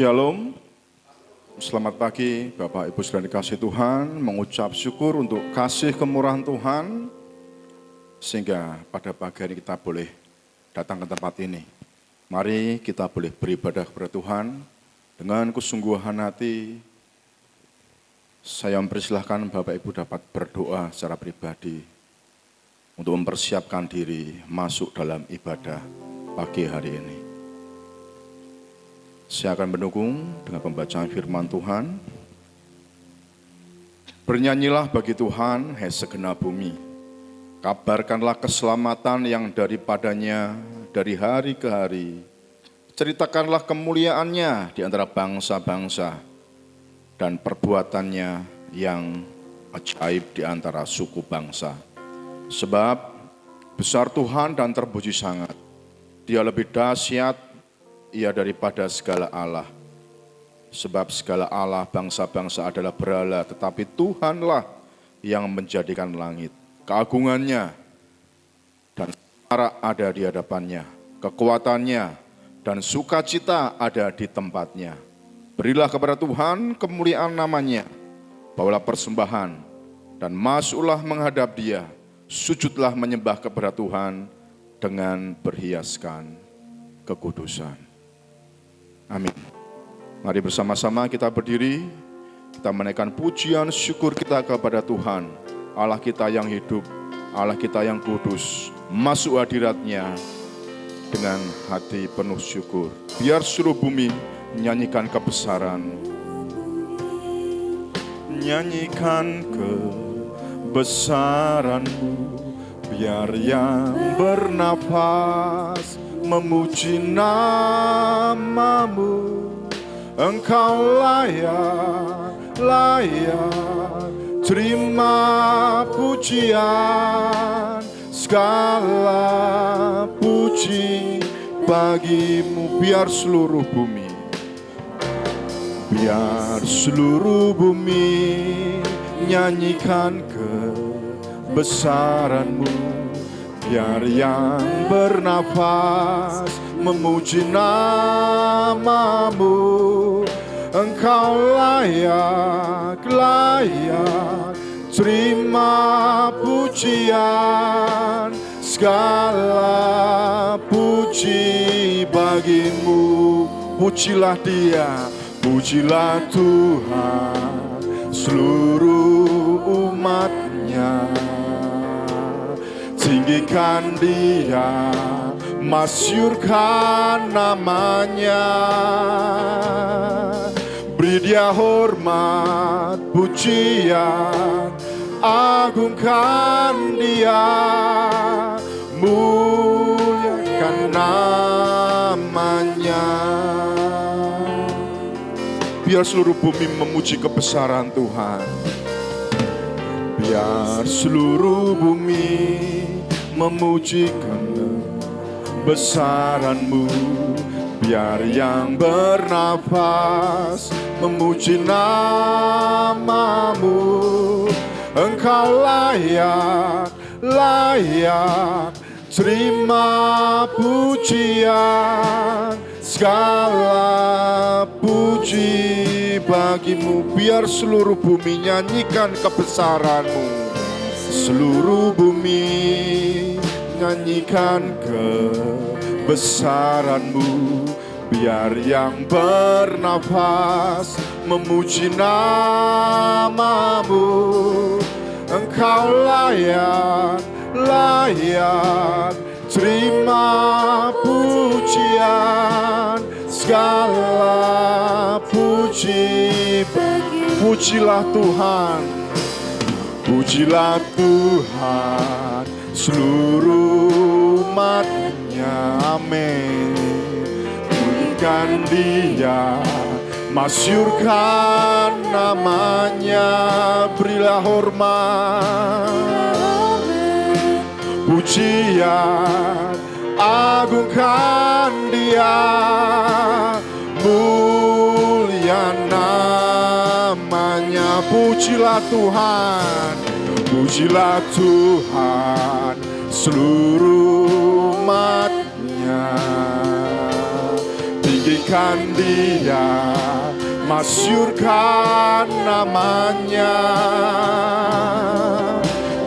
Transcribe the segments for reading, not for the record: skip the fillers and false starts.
Shalom, selamat pagi Bapak Ibu Saudara dikasih Tuhan, mengucap syukur untuk kasih kemurahan Tuhan, sehingga pada pagi hari kita boleh datang ke tempat ini. Mari kita boleh beribadah kepada Tuhan dengan kesungguhan hati. Saya mempersilahkan Bapak Ibu dapat berdoa secara pribadi untuk mempersiapkan diri masuk dalam ibadah pagi hari ini. Saya akan mendukung dengan pembacaan firman Tuhan. Bernyanyilah bagi Tuhan, hai segenap bumi. Kabarkanlah keselamatan yang daripadanya dari hari ke hari. Ceritakanlah kemuliaannya di antara bangsa-bangsa dan perbuatannya yang ajaib di antara suku bangsa. Sebab besar Tuhan dan terpuji sangat. Dia lebih dahsyat ia daripada segala Allah. Sebab segala Allah bangsa-bangsa adalah berhala, tetapi Tuhanlah yang menjadikan langit. Keagungannya dan semarak ada di hadapannya. Kekuatannya dan sukacita ada di tempatnya. Berilah kepada Tuhan kemuliaan namanya. Bawalah persembahan dan masuklah menghadap Dia. Sujudlah menyembah kepada Tuhan dengan berhiaskan kekudusan. Amin. Mari bersama-sama kita berdiri, kita menaikkan pujian syukur kita kepada Tuhan, Allah kita yang hidup, Allah kita yang kudus. Masuk hadirat-Nya dengan hati penuh syukur. Biar seluruh bumi nyanyikan kebesaran. Nyanyikan kebesaran-Mu, biar yang bernafas memuji nama-Mu. Engkau layak terima pujian, segala puji bagi-Mu. Biar seluruh bumi nyanyikan kebesaran-Mu. Biar yang bernafas memuji nama-Mu. Engkau layak terima pujian, segala puji bagi-Mu. Pujilah Dia, pujilah Tuhan, seluruh umat-Nya. Tinggikan Dia, masyurkan namanya. Beri Dia hormat, pujian, agungkan Dia, muliakan namanya. Biar seluruh bumi memuji kebesaran Tuhan. Biar seluruh bumi memuji kebesaran-Mu. Biar yang bernafas memuji nama-Mu. Engkau layak terima pujian, segala puji bagi-Mu. Biar seluruh bumi nyanyikan kebesaran-Mu. Seluruh bumi nyanyikan kebesaran-Mu. Biar yang bernafas memuji nama-Mu. Engkau layak terima pujian, segala puji bagi-Mu. Pujilah Tuhan, pujilah Tuhan, seluruh umat-Nya. Amin. Pujikan Dia, masyurkan namanya. Berilah hormat, pujian, agungkan Dia, mulia namanya. Pujilah Tuhan, pujilah Tuhan, seluruh umat-Nya. tinggikan Dia, masyurkan namanya.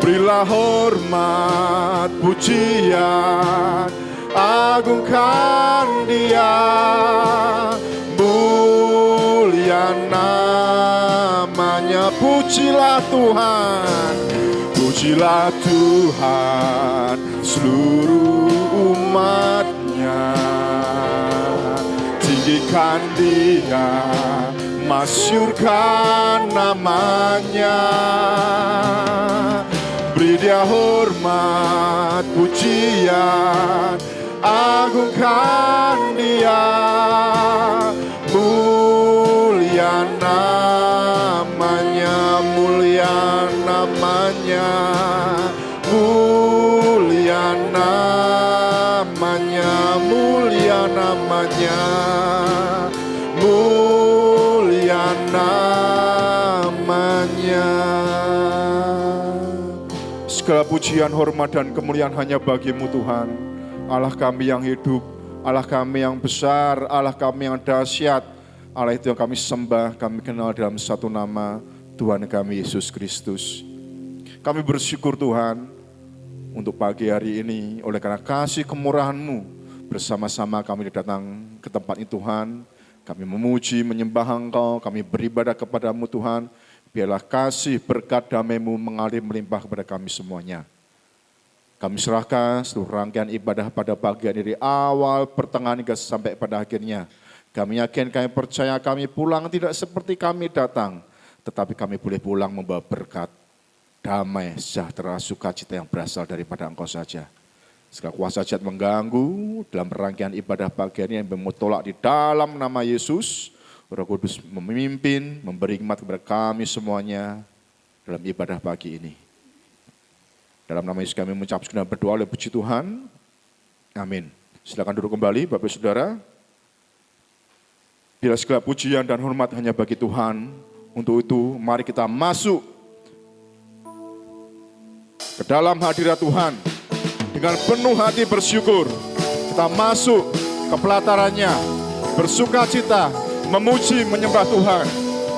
Berilah hormat, pujian, agungkan Dia, mulia namanya. Pujilah Tuhan, pujilah Tuhan, seluruh umatnya. Tinggikan Dia, masyurkan namanya. Beri Dia hormat, pujian, agungkan Dia, mulia namanya, mulia namanya, mulia namanya, mulia namanya, mulia namanya. Segala pujian, hormat, dan kemuliaan hanya bagi-Mu Tuhan, Allah kami yang hidup, Allah kami yang besar, Allah kami yang dahsyat. Allah itu yang kami sembah, kami kenal dalam satu nama, Tuhan kami Yesus Kristus. Kami bersyukur Tuhan untuk pagi hari ini, oleh karena kasih kemurahan-Mu, bersama-sama kami datang ke tempat ini Tuhan. Kami memuji, menyembah Engkau, kami beribadah kepada-Mu Tuhan. Biarlah kasih berkat damai-Mu mengalir melimpah kepada kami semuanya. Kami serahkan seluruh rangkaian ibadah pada pagi hari dari awal, pertengahan hingga sampai pada akhirnya. Kami yakin, kami percaya kami pulang tidak seperti kami datang, tetapi kami boleh pulang membawa berkat, damai, sejahtera, sukacita yang berasal daripada Engkau saja. Segala kuasa jahat mengganggu dalam rangkaian ibadah pagi hari yang memutolak di dalam nama Yesus. Roh Kudus memimpin, memberi hikmat kepada kami semuanya dalam ibadah pagi ini. Dalam nama Yesus kami mengucap segala berdoa oleh puji Tuhan. Amin. Silakan duduk kembali Bapak Saudara. Bila segala pujian dan hormat hanya bagi Tuhan, untuk itu mari kita masuk ke dalam hadirat Tuhan dengan penuh hati bersyukur. Kita masuk ke pelatarannya, bersukacita, memuji, menyembah Tuhan.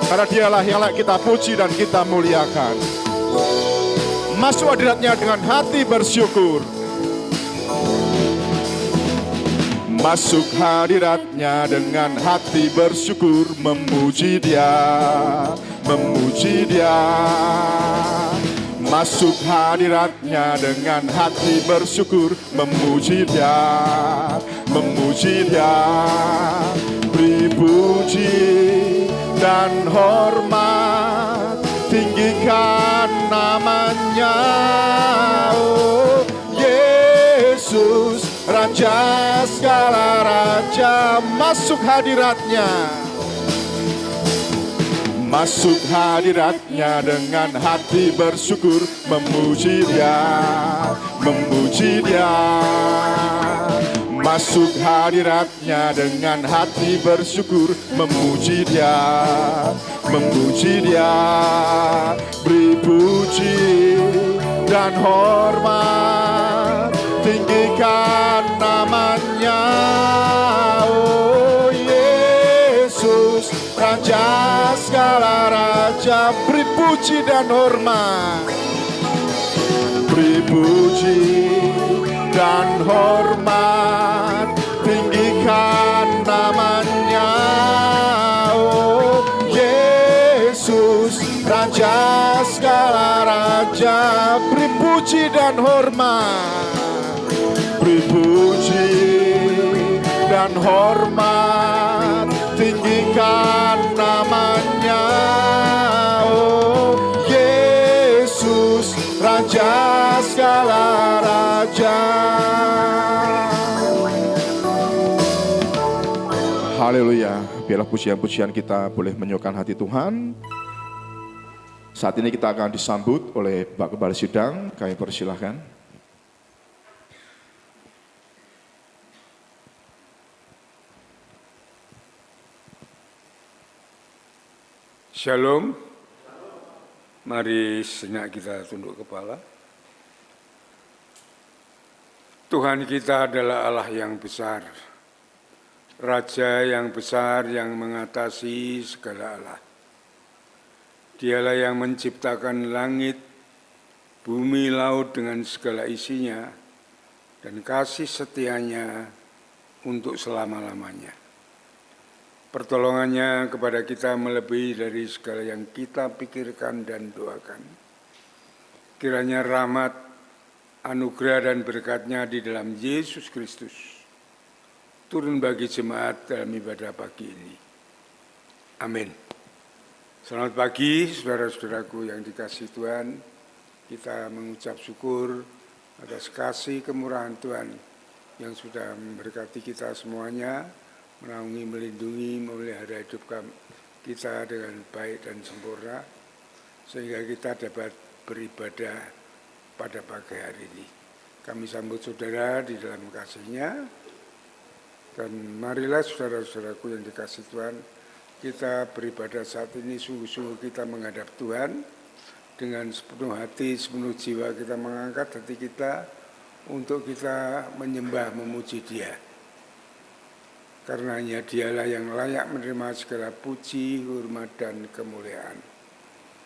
Karena Dialah yang layak kita puji dan kita muliakan. Masuk hadirat-Nya dengan hati bersyukur. Masuk hadirat-Nya dengan hati bersyukur, memuji Dia, memuji Dia. Masuk hadirat-Nya dengan hati bersyukur, memuji Dia, memuji Dia. Beri puji dan hormat, tinggikan namanya. Oh Yesus, Raja segala raja, masuk hadirat-Nya. Masuk hadirat-Nya dengan hati bersyukur, memuji Dia, memuji Dia. Masuk hadirat-Nya dengan hati bersyukur, memuji Dia, memuji Dia. Beri puji dan hormat, tinggikan namanya. Oh Yesus, Raja segala raja, beri puji dan hormat, beri puji dan hormat, tinggikan namanya. Oh Yesus, Raja segala raja, beri puji dan hormat, beri puji dan hormat, tinggikan namanya. Oh Yesus, Raja segala raja. Haleluya. Biarlah pujian-pujian kita boleh menyukakan hati Tuhan. Saat ini kita akan disambut oleh Pak Kepala Sidang. Kami persilahkan. Shalom. Mari sejenak kita tunduk kepala. Tuhan kita adalah Allah yang besar. Raja yang besar yang mengatasi segala Allah. Dialah yang menciptakan langit, bumi, laut dengan segala isinya, dan kasih setianya untuk selama-lamanya. Pertolongannya kepada kita melebihi dari segala yang kita pikirkan dan doakan. Kiranya rahmat, anugerah dan berkat-Nya di dalam Yesus Kristus turun bagi jemaat dalam ibadah pagi ini. Amin. Selamat pagi saudara-saudaraku yang dikasihi Tuhan. Kita mengucap syukur atas kasih kemurahan Tuhan yang sudah memberkati kita semuanya, menaungi, melindungi, memelihara hidup kita dengan baik dan sempurna, sehingga kita dapat beribadah pada pagi hari ini. Kami sambut saudara di dalam kasih-Nya, dan marilah saudara-saudaraku yang dikasihi Tuhan, kita beribadah saat ini sungguh-sungguh kita menghadap Tuhan, dengan sepenuh hati, sepenuh jiwa kita mengangkat hati kita untuk kita menyembah, memuji Dia. Karena hanya Dialah yang layak menerima segala puji, hormat, dan kemuliaan.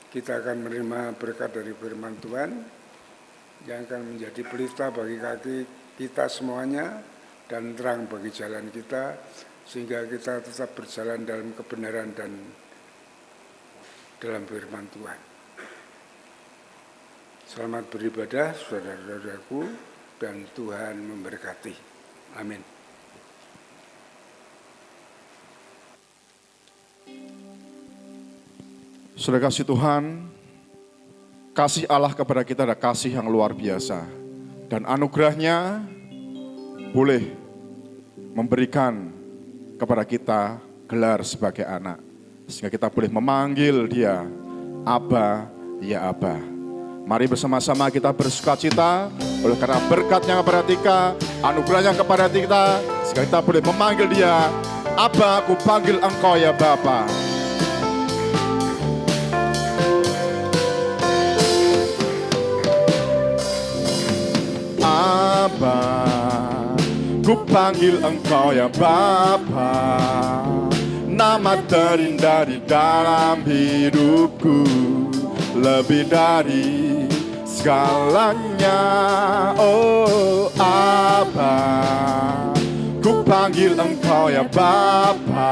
Kita akan menerima berkat dari firman Tuhan yang akan menjadi pelita bagi kaki kita semuanya dan terang bagi jalan kita, sehingga kita tetap berjalan dalam kebenaran dan dalam firman Tuhan. Selamat beribadah saudara-saudaraku, dan Tuhan memberkati. Amin. Saudara kasih Tuhan, kasih Allah kepada kita adalah kasih yang luar biasa. Dan anugerahnya boleh memberikan kepada kita gelar sebagai anak. Sehingga kita boleh memanggil Dia, Aba, ya Aba. Mari bersama-sama kita bersukacita oleh karena berkat-Nya kepada kita, anugerahnya kepada kita, sehingga kita boleh memanggil Dia, Aba, aku panggil Engkau ya Bapa. Aba, ku panggil Engkau ya Bapa. Nama terindah di dalam hidupku, lebih dari segalanya. Oh Aba, ku panggil Engkau ya Bapa.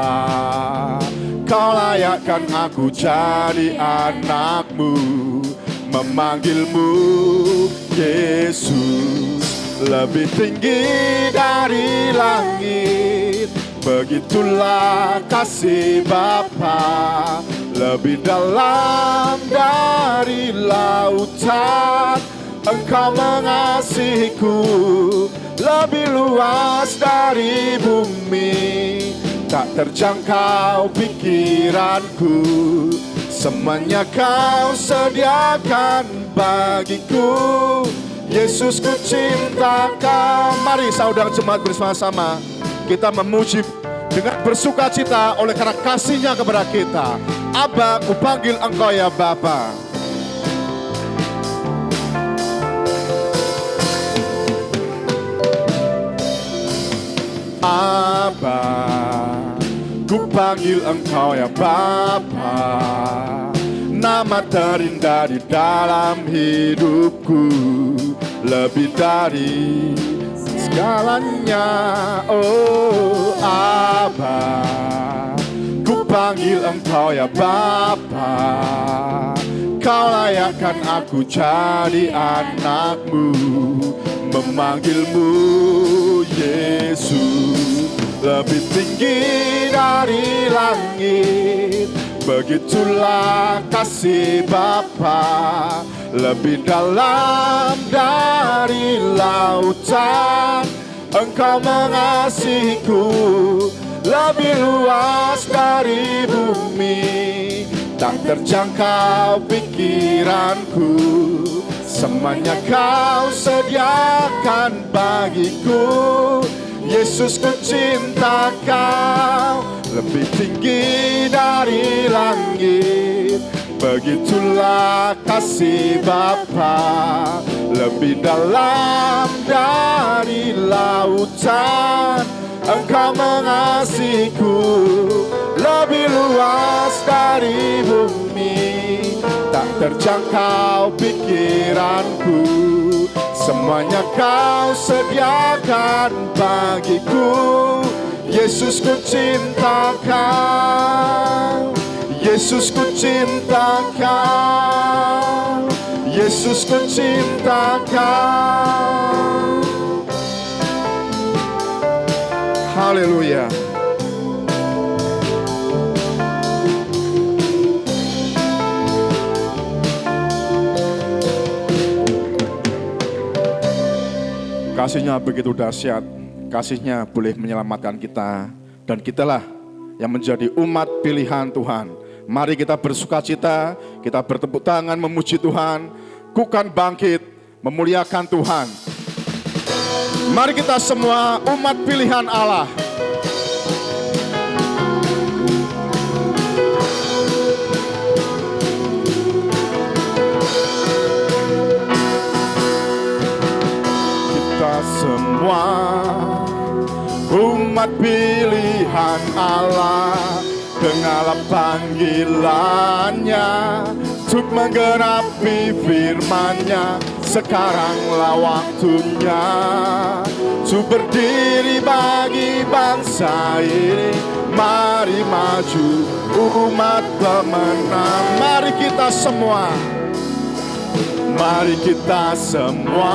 Kau layakkan aku jadi anakmu, memanggilmu Yesus. Lebih tinggi dari langit, begitulah kasih Bapa. Lebih dalam dari lautan, Engkau mengasihiku. Lebih luas dari bumi, tak terjangkau pikiranku. Semuanya Kau sediakan bagiku. Yesus, ku cinta Kau. Mari saudara jemaat bersama-sama kita memuji dengan bersuka cita oleh karena kasih-Nya kepada kita. Aba, ku panggil Engkau ya Bapa. Aba, ku panggil Engkau ya Bapa. Nama terindah di dalam hidupku, lebih dari segalanya. Oh Aba, ku panggil Engkau ya Bapa. Kau layakkan aku jadi anakmu, memanggilmu Yesus. Lebih tinggi dari langit, begitulah kasih Bapa. Lebih dalam dari lautan, Engkau mengasihiku. Lebih luas dari bumi, tak terjangkau pikiranku. Semuanya Kau sediakan bagiku. Yesus, ku cinta Kau. Lebih tinggi dari langit, begitulah kasih Bapa. Lebih dalam dari lautan, Engkau mengasihiku lebih luas dari bumi, tak terjangkau pikiranku. Semuanya kau sediakan bagiku. Yesus, ku cinta kau. Yesus, ku cinta kau. Yesus, ku cinta kau. Haleluya. Kasih-Nya begitu dahsyat, kasih-Nya boleh menyelamatkan kita, dan kitalah yang menjadi umat pilihan Tuhan. Mari kita bersukacita, kita bertepuk tangan memuji Tuhan, kukan bangkit, memuliakan Tuhan. Mari kita semua umat pilihan Allah. Semua umat pilihan Allah, dengarlah panggilannya untuk menggenapi firman-Nya. Sekaranglah waktunya untuk berdiri bagi bangsa ini. Mari maju umat pemenang. Mari kita semua, mari kita semua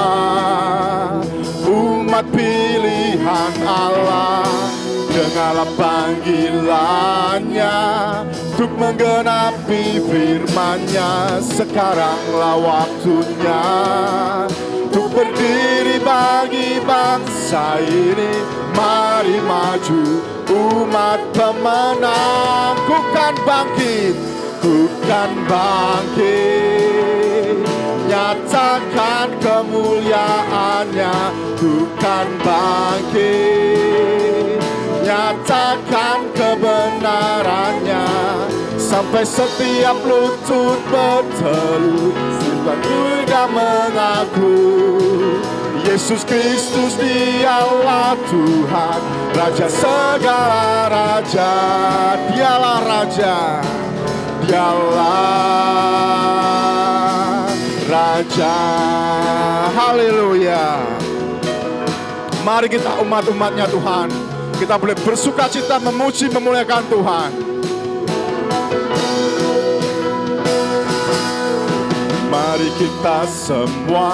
umat pilihan Allah, dengarlah panggilannya untuk menggenapi firman-Nya. Sekaranglah waktunya untuk berdiri bagi bangsa ini. Mari maju umat pemenang. Ku kan bangkit, ku kan bangkit, nyatakan kemuliaan-Nya. Ku kan bangkit, nyatakan kebenaran-Nya, sampai setiap lutut bertelut, dan juga mengaku Yesus Kristus Dialah Tuhan, Raja segala raja. Dialah Raja, Dialah Raja. Haleluya. Mari kita umat-umatnya Tuhan, kita boleh bersukacita memuji memuliakan Tuhan. Mari kita semua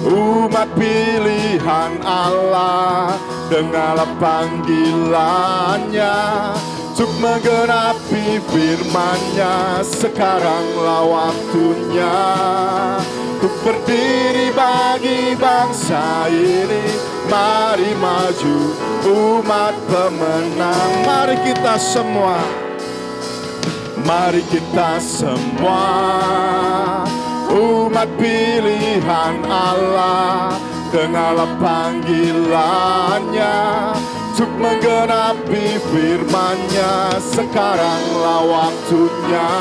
umat pilihan Allah, dengarlah panggilannya untuk menggenapi firman-Nya. Sekaranglah waktunya untuk berdiri bagi bangsa ini. Mari maju umat pemenang. Mari kita semua, mari kita semua umat pilihan Allah, dengarlah panggilannya untuk menggenapi firman-Nya. Sekaranglah waktunya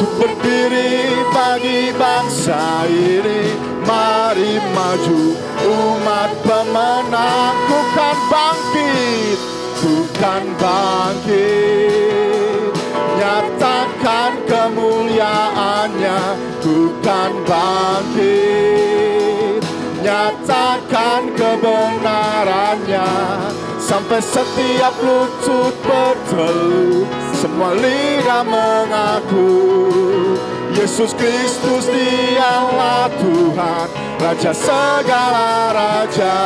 untuk berdiri bagi bangsa ini. Mari maju umat pemenang. Ku kan bangkit, ku kan bangkit, nyatakan kemuliaan-Nya. Ku kan bangkit, nyatakan kebenaran-Nya, sampai setiap lutut bertelut, semua lidah mengaku Yesus Kristus Dialah Tuhan, Raja segala raja.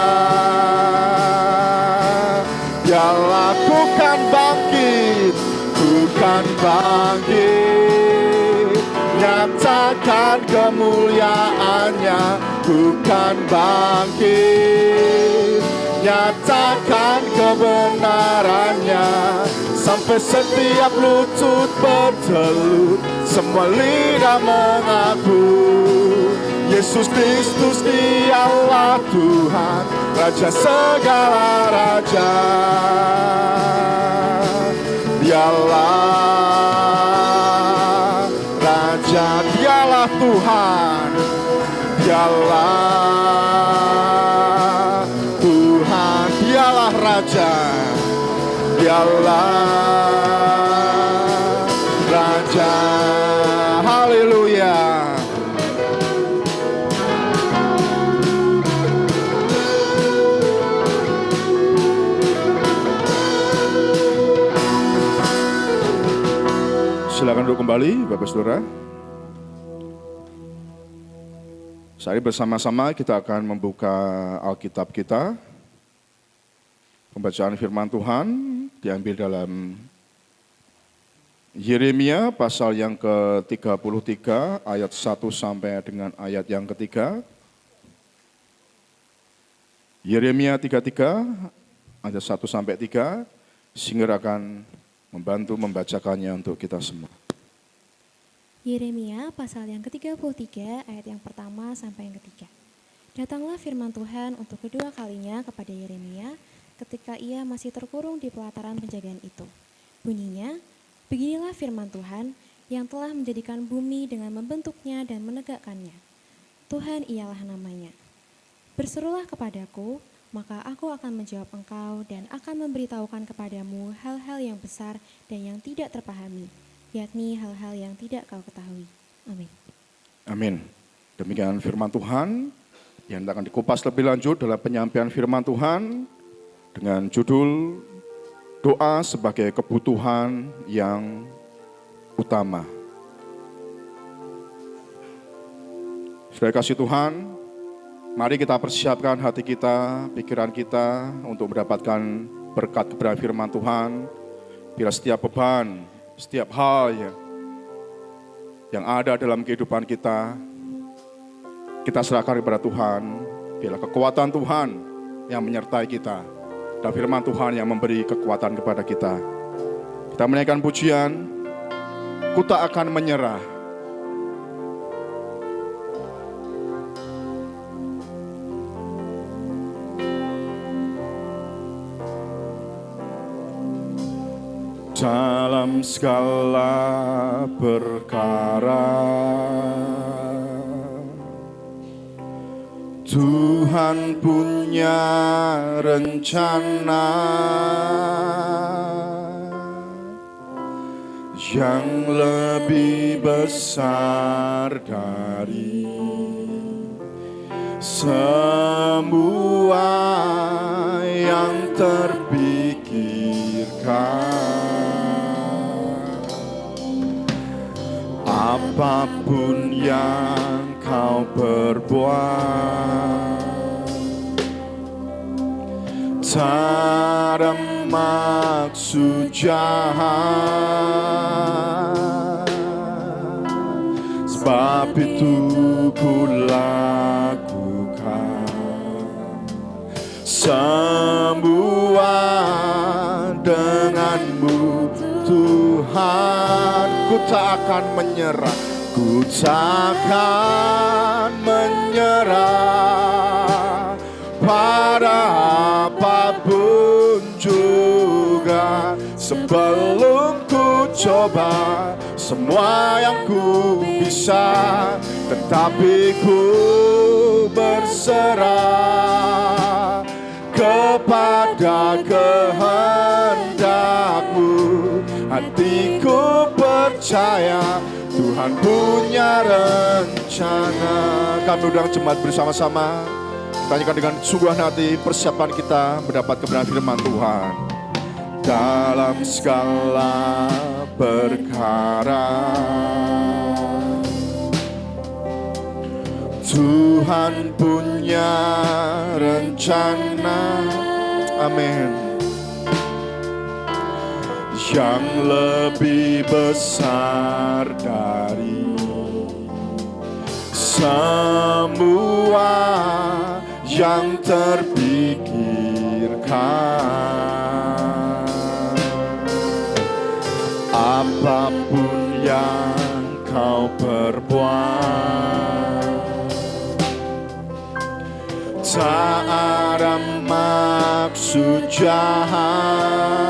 Dialah. Ku kan bangkit, ku kan bangkit, nyatakan kemuliaan-Nya. Ku kan bangkit, nyatakan kebenaran-Nya, sampai setiap lutut bertelut, semua lidah mengaku Yesus Kristus Dialah Tuhan, Raja segala raja. Dialah Raja, Dialah Tuhan, Dialah Tuhan, Dialah Raja. Haleluya. Silakan duduk kembali, Bapak Saudara. Saat ini bersama-sama kita akan membuka Alkitab kita. Pembacaan firman Tuhan diambil dalam Yeremia pasal yang ke-33 ayat 1 sampai dengan ayat yang ketiga. Yeremia 33 ayat 1 sampai 3. Singer akan membantu membacakannya untuk kita semua. Yeremia pasal yang ke-33 ayat yang pertama sampai yang ketiga. Datanglah firman Tuhan untuk kedua kalinya kepada Yeremia ketika ia masih terkurung di pelataran penjagaan itu. Bunyinya, beginilah firman Tuhan yang telah menjadikan bumi dengan membentuknya dan menegakkannya. Tuhan ialah namanya. Berserulah kepadaku, maka aku akan menjawab engkau dan akan memberitahukan kepadamu hal-hal yang besar dan yang tidak terpahami, yakni hal-hal yang tidak kau ketahui. Amin. Amin. Demikian firman Tuhan yang akan dikupas lebih lanjut dalam penyampaian firman Tuhan dengan judul doa sebagai kebutuhan yang utama. Saudara kasih Tuhan, mari kita persiapkan hati kita, pikiran kita untuk mendapatkan berkat kebenaran firman Tuhan. Bila setiap beban, setiap hal yang ada dalam kehidupan kita serahkan kepada Tuhan. Bila kekuatan Tuhan yang menyertai kita, dan firman Tuhan yang memberi kekuatan kepada kita. Kita menaikkan pujian, ku tak akan menyerah. Dalam segala perkara Tuhan punya rencana yang lebih besar dari semua yang terpikirkan. Apapun yang kau perbuat, tak ada maksud jahat, sebab itu ku lakukan semua denganmu Tuhan. Ku tak akan menyerah, ku takkan menyerah pada apapun juga. Sebelum ku coba semua yang ku bisa, tetapi ku berserah kepada kehendakmu. Hatiku percaya Tuhan punya rencana. Kami undang jemaat bersama-sama, kita nyanyikan dengan sungguh hati persiapan kita mendapat kebenaran firman Tuhan. Dalam segala perkara Tuhan punya rencana. Amin. Yang lebih besar dari semua yang terpikirkan. Apapun yang kau perbuat, tak ada maksud jahat,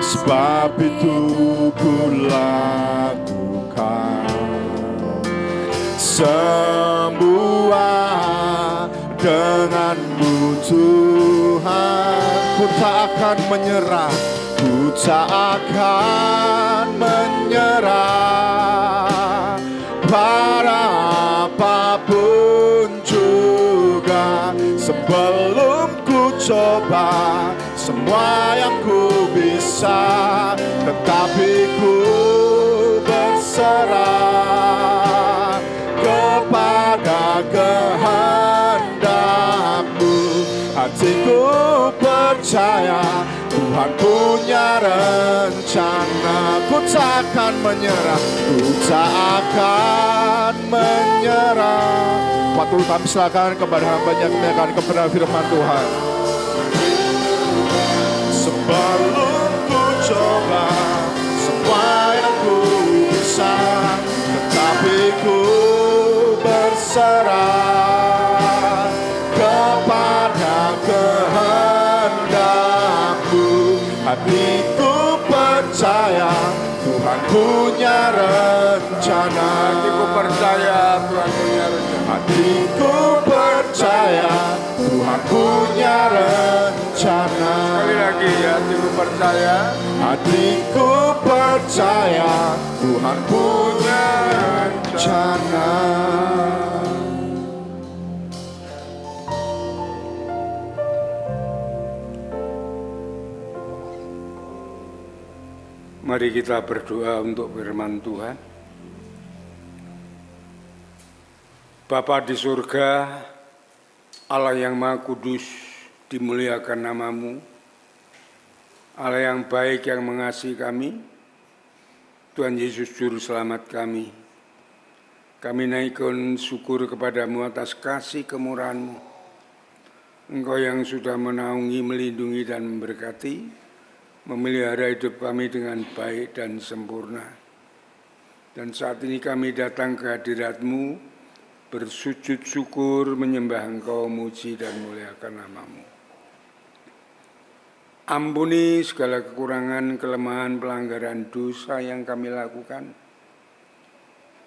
sebab itu ku lakukan semua denganmu Tuhan. akan menyerah, ku tak akan menyerah pada apapun juga. Sebelum ku coba semua yang ku bisa, tetapi ku berserah kepada kehendak-Mu. Hatiku percaya Tuhan punya rencana. Ku takkan menyerah, ku tak akan menyerah. Waktu kami silakan kepada hamba-Nya, kami akan kepada firman Tuhan. Sebelum ku coba semua yang ku bisa, tetapi ku berserah kepada kehendak-Mu. Hatiku percaya Tuhan punya rencana. Hatiku percaya Tuhan punya rencana. Hatiku percaya Tuhan punya rencana. Sekali lagi, hatiku percaya. Hatiku percaya Tuhan punya rencana. Mari kita berdoa untuk firman Tuhan. Bapa di surga, Allah yang Maha Kudus, dimuliakan nama-Mu. Allah yang baik yang mengasihi kami, Tuhan Yesus Juru Selamat kami. Kami naikkan syukur kepada-Mu atas kasih kemurahan-Mu. Engkau yang sudah menaungi, melindungi dan memberkati, memelihara hidup kami dengan baik dan sempurna. Dan saat ini kami datang ke hadirat-Mu, bersujud syukur, menyembah Engkau, muji dan muliakan nama-Mu. Ampuni segala kekurangan, kelemahan, pelanggaran dosa yang kami lakukan.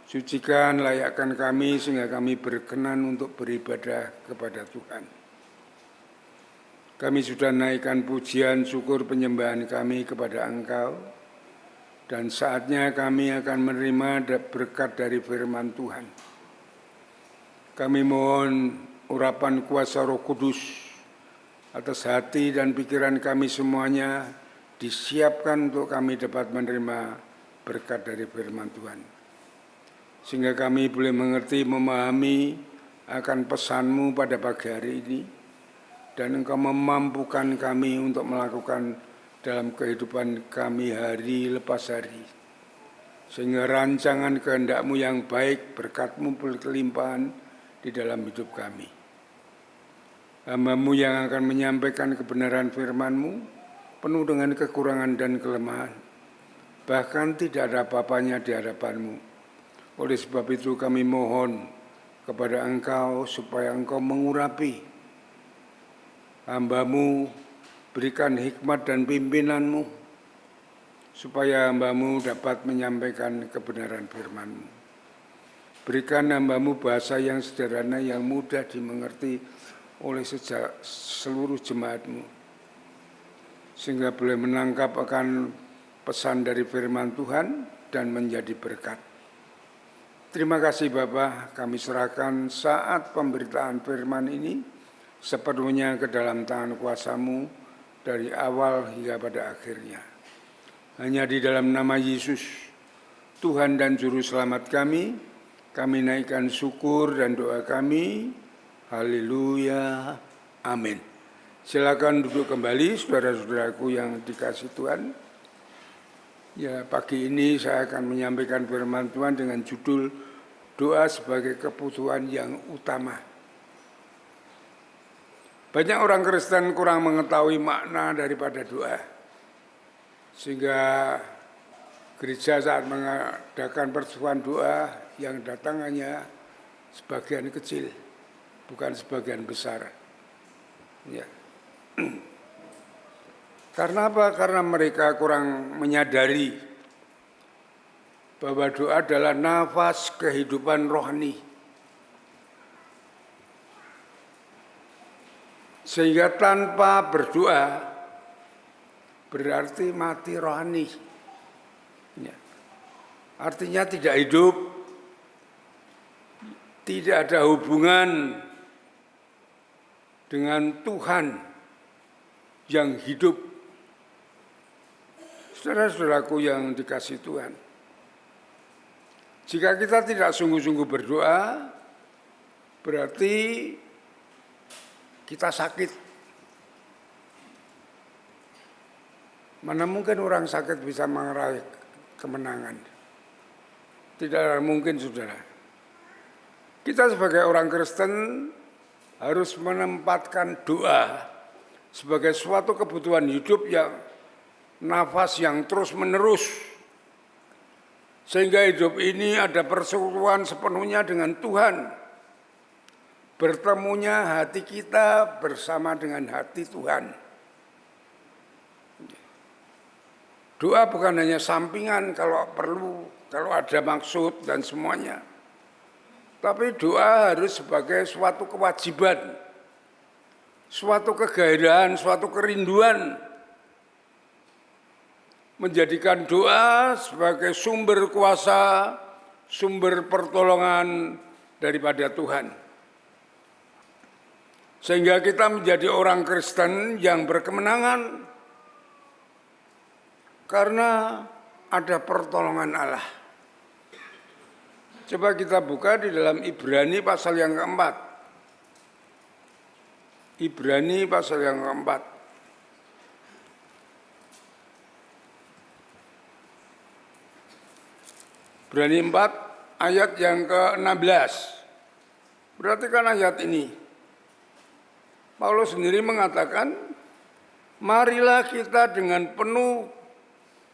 Sucikan, layakkan kami sehingga kami berkenan untuk beribadah kepada Tuhan. Kami sudah naikkan pujian, syukur, penyembahan kami kepada Engkau. Dan saatnya kami akan menerima berkat dari firman Tuhan. Kami mohon urapan kuasa Roh Kudus atas hati dan pikiran kami semuanya disiapkan untuk kami dapat menerima berkat dari firman Tuhan. Sehingga kami boleh mengerti, memahami akan pesan-Mu pada pagi hari ini. Dan Engkau memampukan kami untuk melakukan dalam kehidupan kami hari lepas hari. Sehingga rancangan kehendak-Mu yang baik, berkat-Mu berkelimpahan di dalam hidup kami. Hamba-Mu yang akan menyampaikan kebenaran firman-Mu, penuh dengan kekurangan dan kelemahan. Bahkan tidak ada apa-apanya di hadapan-Mu. Oleh sebab itu kami mohon kepada Engkau supaya Engkau mengurapi hamba-Mu, berikan hikmat dan pimpinan-Mu, supaya hamba-Mu dapat menyampaikan kebenaran firman-Mu. Berikan hamba-Mu bahasa yang sederhana, yang mudah dimengerti oleh seluruh jemaat-Mu, sehingga boleh menangkap akan pesan dari firman Tuhan dan menjadi berkat. Terima kasih Bapa, kami serahkan saat pemberitaan firman ini sepenuhnya ke dalam tangan kuasa-Mu dari awal hingga pada akhirnya. Hanya di dalam nama Yesus, Tuhan dan Juru Selamat kami naikkan syukur dan doa kami. Haleluya, amin. Silakan duduk kembali saudara-saudaraku yang dikasihi Tuhan. Ya, pagi ini saya akan menyampaikan firman Tuhan dengan judul doa sebagai kebutuhan yang utama. Banyak orang Kristen kurang mengetahui makna daripada doa. Sehingga gereja saat mengadakan persembahan doa yang datang hanya sebagian kecil, bukan sebagian besar. Ya. Karena apa? Karena mereka kurang menyadari bahwa doa adalah nafas kehidupan rohani. Sehingga tanpa berdoa, berarti mati rohani. Ya. Artinya tidak hidup, tidak ada hubungan dengan Tuhan yang hidup. Saudara-saudaraku yang dikasihi Tuhan, jika kita tidak sungguh-sungguh berdoa, berarti kita sakit. Mana mungkin orang sakit bisa meraih kemenangan? Tidak mungkin, saudara. Kita sebagai orang Kristen harus menempatkan doa sebagai suatu kebutuhan hidup yang nafas yang terus-menerus. Sehingga hidup ini ada persekutuan sepenuhnya dengan Tuhan. Bertemunya hati kita bersama dengan hati Tuhan. Doa bukan hanya sampingan kalau perlu, kalau ada maksud dan semuanya. Tapi doa harus sebagai suatu kewajiban, suatu kegairahan, suatu kerinduan. Menjadikan doa sebagai sumber kuasa, sumber pertolongan daripada Tuhan. Sehingga kita menjadi orang Kristen yang berkemenangan karena ada pertolongan Allah. Coba kita buka di dalam Ibrani pasal yang keempat. Ibrani pasal yang keempat. Ibrani 4 ayat yang ke-16. Perhatikan ayat ini. Paulus sendiri mengatakan, marilah kita dengan penuh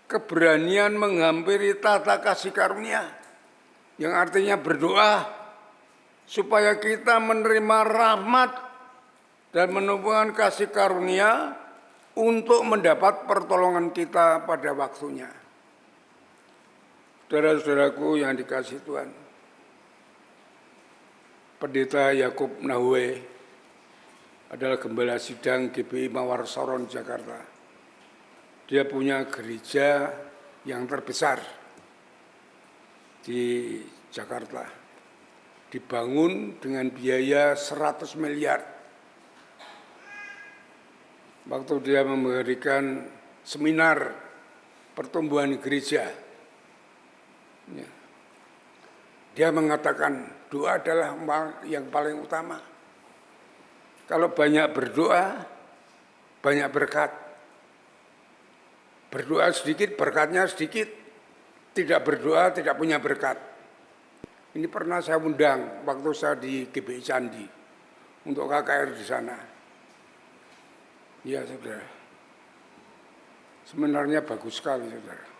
keberanian menghampiri tata kasih karunia, yang artinya berdoa supaya kita menerima rahmat dan menumbuhkan kasih karunia untuk mendapat pertolongan kita pada waktunya. Saudara-saudaraku yang dikasihi Tuhan, Pendeta Yakub Nahwe adalah gembala sidang GBI Mawar Saron, Jakarta. Dia punya gereja yang terbesar di Jakarta. Dibangun dengan biaya 100 miliar. Waktu dia memberikan seminar pertumbuhan gereja, dia mengatakan doa adalah yang paling utama. Kalau banyak berdoa, banyak berkat. Berdoa sedikit, berkatnya sedikit. Tidak berdoa, tidak punya berkat. Ini pernah saya undang waktu saya di GBI Candi untuk KKR di sana. Iya, saudara. Sebenarnya bagus sekali, saudara.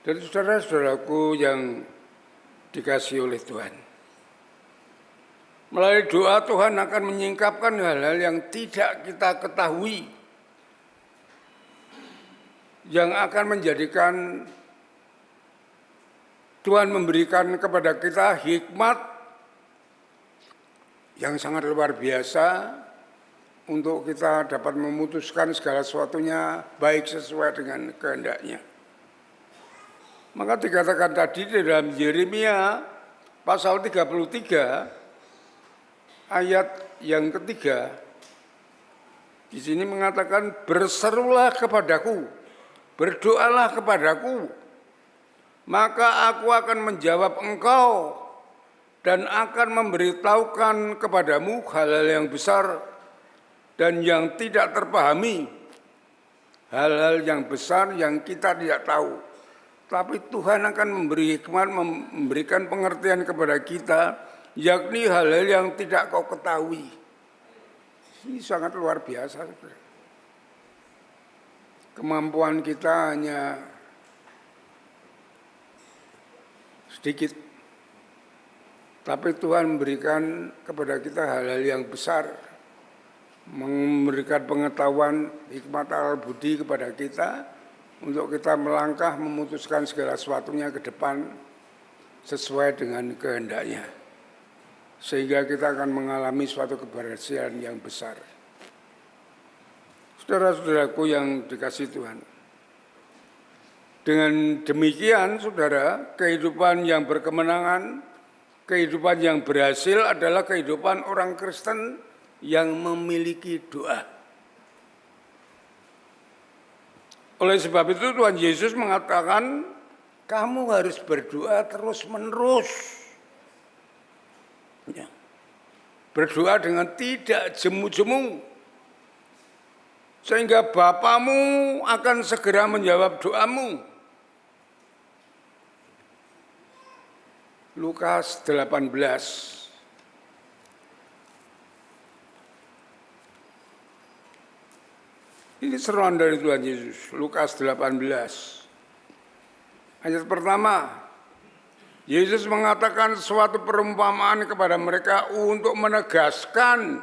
Dan saudara-saudaraku yang dikasihi oleh Tuhan, melalui doa Tuhan akan menyingkapkan hal-hal yang tidak kita ketahui, yang akan menjadikan Tuhan memberikan kepada kita hikmat yang sangat luar biasa untuk kita dapat memutuskan segala sesuatunya baik sesuai dengan kehendaknya. Maka dikatakan tadi di dalam Yeremia pasal 33 ayat yang ketiga, di sini mengatakan, berserulah kepadaku, berdoalah kepadaku, maka aku akan menjawab engkau dan akan memberitahukan kepadamu hal-hal yang besar dan yang tidak terpahami, hal-hal yang besar yang kita tidak tahu. Tapi Tuhan akan memberi hikmat, memberikan pengertian kepada kita, yakni hal-hal yang tidak kau ketahui. Ini sangat luar biasa. Kemampuan kita hanya sedikit. Tapi Tuhan memberikan kepada kita hal-hal yang besar. Memberikan pengetahuan, hikmat al-budi kepada kita, untuk kita melangkah memutuskan segala sesuatunya ke depan sesuai dengan kehendaknya. Sehingga kita akan mengalami suatu keberhasilan yang besar. Saudara-saudaraku yang dikasihi Tuhan, dengan demikian saudara, kehidupan yang berkemenangan, kehidupan yang berhasil adalah kehidupan orang Kristen yang memiliki doa. Oleh sebab itu Tuhan Yesus mengatakan, kamu harus berdoa terus-menerus. Ya. Berdoa dengan tidak jemu-jemu. Sehingga Bapamu akan segera menjawab doamu. Lukas 18. Ini seruan dari Tuhan Yesus, Lukas 18. Ayat pertama, Yesus mengatakan suatu perumpamaan kepada mereka untuk menegaskan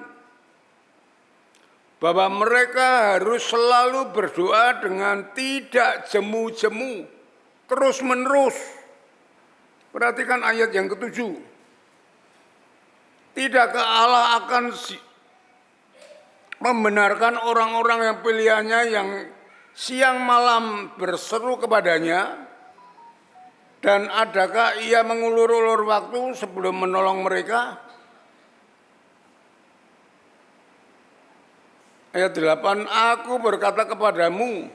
bahwa mereka harus selalu berdoa dengan tidak jemu-jemu, terus-menerus. Perhatikan ayat yang ke-7. Tidakkah Allah akan membenarkan orang-orang yang pilihannya yang siang malam berseru kepadanya? Dan adakah ia mengulur-ulur waktu sebelum menolong mereka? Ayat 8, aku berkata kepadamu,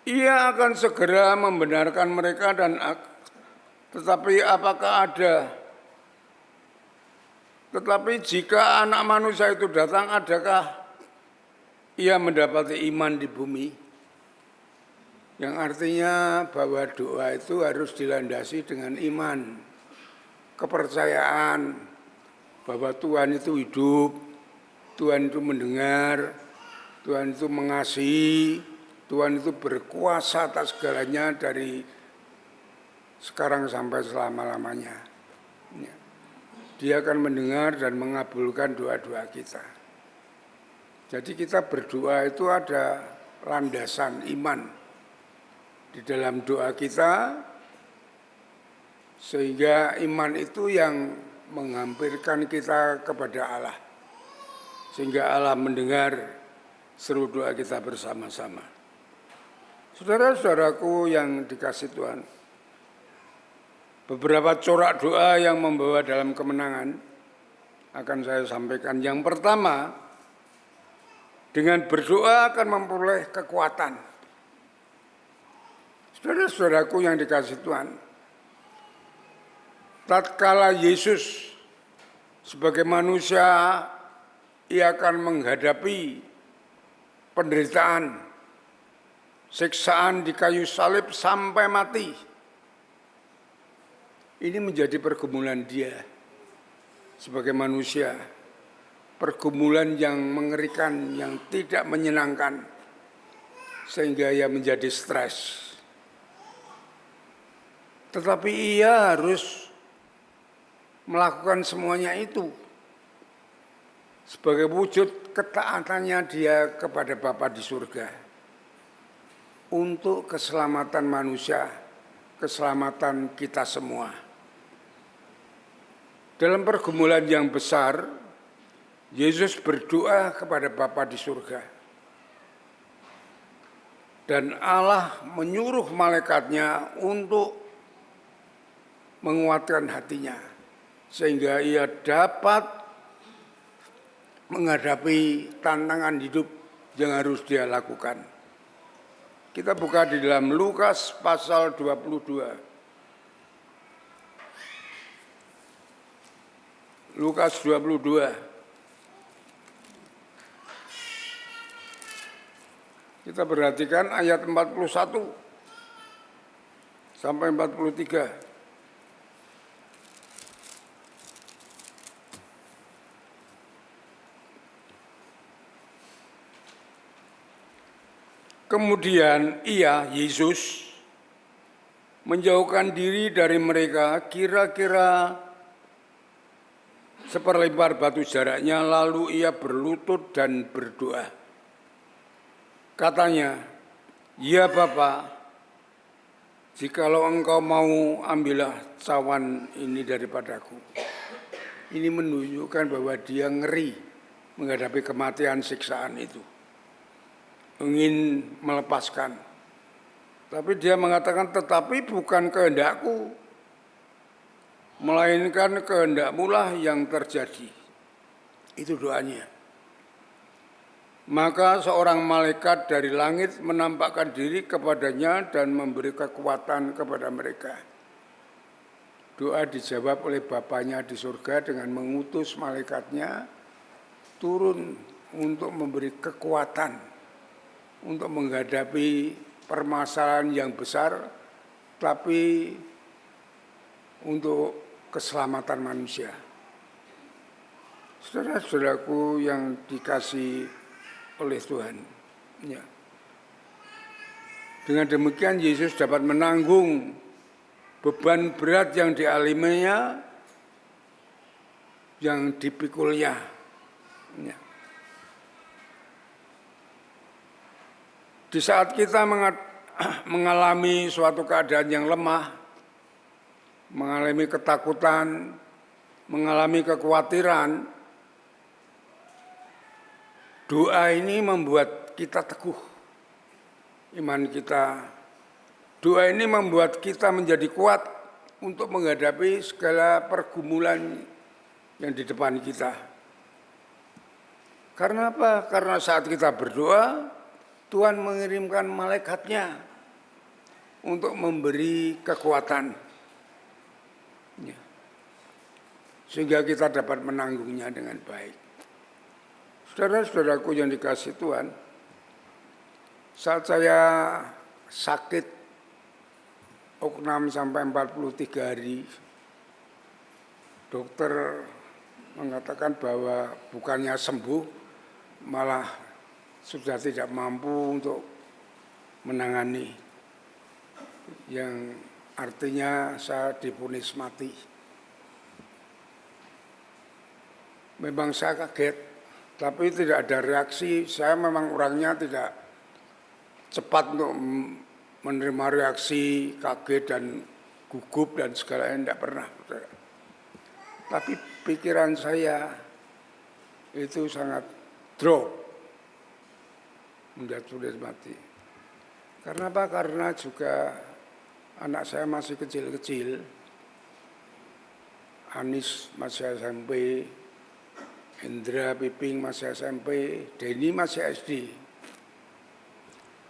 ia akan segera membenarkan mereka tetapi jika anak manusia itu datang, adakah ia mendapati iman di bumi? Yang artinya bahwa doa itu harus dilandasi dengan iman, kepercayaan bahwa Tuhan itu hidup, Tuhan itu mendengar, Tuhan itu mengasihi, Tuhan itu berkuasa atas segalanya dari sekarang sampai selama-lamanya. Dia akan mendengar dan mengabulkan doa-doa kita. Jadi kita berdoa itu ada landasan iman di dalam doa kita, sehingga iman itu yang menghampirkan kita kepada Allah. Sehingga Allah mendengar seru doa kita bersama-sama. Saudara-saudaraku yang dikasihi Tuhan, beberapa corak doa yang membawa dalam kemenangan akan saya sampaikan. Yang pertama, dengan berdoa akan memperoleh kekuatan. Saudara-saudaraku yang dikasihi Tuhan, tatkala Yesus sebagai manusia, ia akan menghadapi penderitaan, siksaan di kayu salib sampai mati. Ini menjadi pergumulan dia sebagai manusia. Pergumulan yang mengerikan, yang tidak menyenangkan. Sehingga ia menjadi stres. Tetapi ia harus melakukan semuanya itu sebagai wujud ketaatannya dia kepada Bapa di surga. Untuk keselamatan manusia, keselamatan kita semua. Dalam pergumulan yang besar, Yesus berdoa kepada Bapa di surga. Dan Allah menyuruh malaikatnya untuk menguatkan hatinya. Sehingga ia dapat menghadapi tantangan hidup yang harus dia lakukan. Kita buka di dalam Lukas pasal 22. Lukas 22. Kita perhatikan ayat 41 sampai 43. Kemudian ia, Yesus, menjauhkan diri dari mereka kira-kira seperlembar batu jaraknya, lalu ia berlutut dan berdoa. Katanya, ya Bapa, jikalau engkau mau, ambillah cawan ini daripadaku. Ini menunjukkan bahwa dia ngeri menghadapi kematian siksaan itu. Ingin melepaskan. Tapi dia mengatakan, tetapi bukan kehendakku, melainkan kehendakmu-lah yang terjadi. Itu doanya. Maka seorang malaikat dari langit menampakkan diri kepadanya dan memberi kekuatan kepada mereka. Doa dijawab oleh Bapanya di surga dengan mengutus malaikatnya turun untuk memberi kekuatan untuk menghadapi permasalahan yang besar, tapi untuk keselamatan manusia. Saudara-saudaraku yang dikasihi oleh Tuhan. Ya. Dengan demikian Yesus dapat menanggung beban berat yang dialaminya, yang dipikulnya. Ya. Di saat kita mengalami suatu keadaan yang lemah, mengalami ketakutan, mengalami kekhawatiran, doa ini membuat kita teguh iman kita. Doa ini membuat kita menjadi kuat untuk menghadapi segala pergumulan yang di depan kita. Karena apa? Karena saat kita berdoa, Tuhan mengirimkan malaikatnya untuk memberi kekuatan. Ya. Sehingga kita dapat menanggungnya dengan baik. Saudara-saudaraku yang dikasihi Tuhan, saat saya sakit 6 sampai 43 hari, dokter mengatakan bahwa bukannya sembuh, malah sudah tidak mampu untuk menangani, yang artinya saya divonis mati. Memang saya kaget, tapi tidak ada reaksi. Saya memang orangnya tidak cepat untuk menerima reaksi kaget dan gugup dan segalanya, tidak pernah. Tapi pikiran saya itu sangat drop, sudah mati. Karena apa? Karena juga anak saya masih kecil-kecil. Anis masih SMP, Indra Piping masih SMP, Denny masih SD.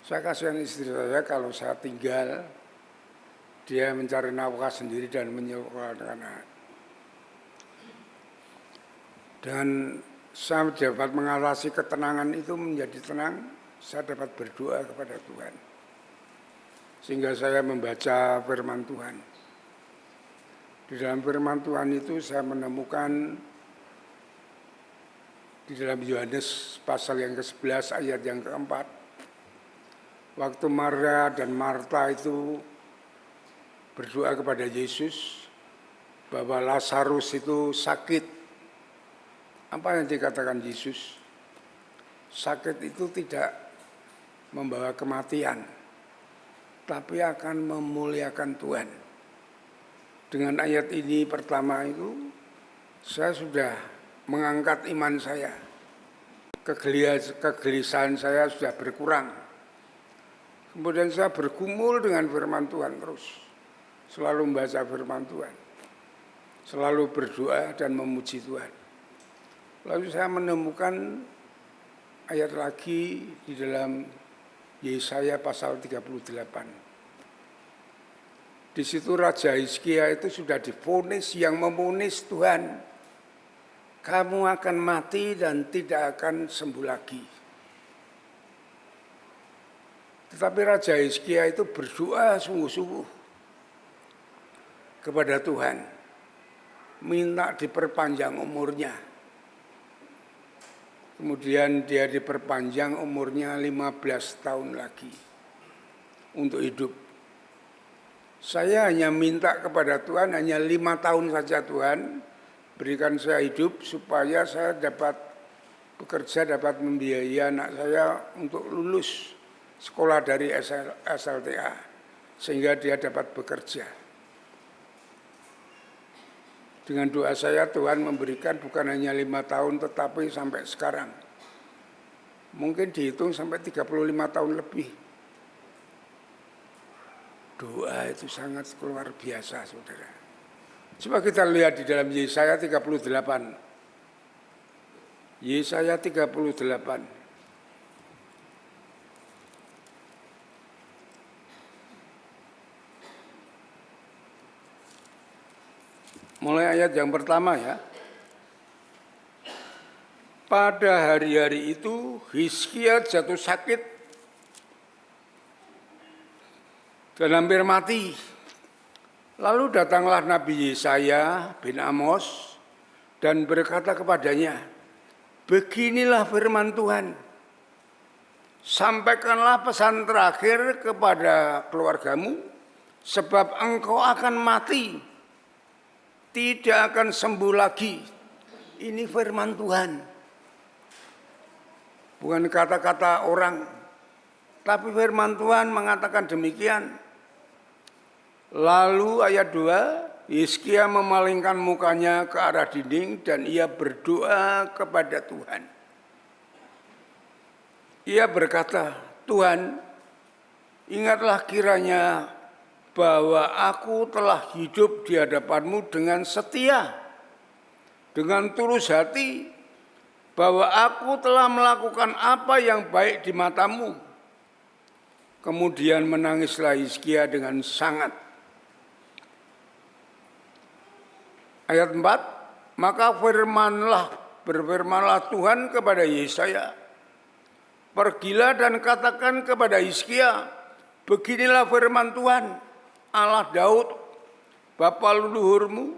Saya kasihan istri saya kalau saya tinggal, dia mencari nafkah sendiri dan menyekolahkan anak. Dan saya dapat mengatasi ketenangan itu menjadi tenang. Saya dapat berdoa kepada Tuhan. Sehingga saya membaca firman Tuhan. Di dalam firman Tuhan itu saya menemukan di dalam Yohanes pasal yang ke-11 ayat yang ke-4. Waktu Maria dan Marta itu berdoa kepada Yesus bahwa Lazarus itu sakit. Apa yang dikatakan Yesus? Sakit itu tidak membawa kematian, tapi akan memuliakan Tuhan. Dengan ayat ini pertama itu, saya sudah mengangkat iman saya. Kegelisahan saya sudah berkurang. Kemudian saya bergumul dengan firman Tuhan terus. Selalu membaca firman Tuhan. Selalu berdoa dan memuji Tuhan. Lalu saya menemukan ayat lagi di dalam Yesaya pasal 38. Di situ Raja Hizkia itu sudah divonis, yang memunis Tuhan, kamu akan mati dan tidak akan sembuh lagi. Tetapi Raja Hizkia itu berdoa sungguh-sungguh kepada Tuhan, minta diperpanjang umurnya. Kemudian dia diperpanjang umurnya 15 tahun lagi untuk hidup. Saya hanya minta kepada Tuhan, hanya 5 tahun saja Tuhan, berikan saya hidup supaya saya dapat bekerja, dapat membiayai anak saya untuk lulus sekolah dari SLTA, sehingga dia dapat bekerja. Dengan doa saya Tuhan memberikan bukan hanya 5 tahun tetapi sampai sekarang. Mungkin dihitung sampai 35 tahun lebih. Doa itu sangat luar biasa, saudara. Coba kita lihat di dalam Yesaya 38. Yesaya 38. Mulai ayat yang pertama ya. Pada hari-hari itu Hizkia jatuh sakit dan hampir mati. Lalu datanglah Nabi Yesaya bin Amos dan berkata kepadanya, beginilah firman Tuhan, sampaikanlah pesan terakhir kepada keluargamu, sebab engkau akan mati, tidak akan sembuh lagi. Ini firman Tuhan. Bukan kata-kata orang, tapi firman Tuhan mengatakan demikian. Lalu ayat 2, Hizkia memalingkan mukanya ke arah dinding dan ia berdoa kepada Tuhan. Ia berkata, Tuhan, ingatlah kiranya bahwa aku telah hidup di hadapan-Mu dengan setia, dengan tulus hati, bahwa aku telah melakukan apa yang baik di mata-Mu. Kemudian menangislah Hizkia dengan sangat. Ayat 4, maka berfirmanlah Tuhan kepada Yesaya, pergilah dan katakan kepada Hizkia, beginilah firman Tuhan, Allah Daud, bapa leluhurmu,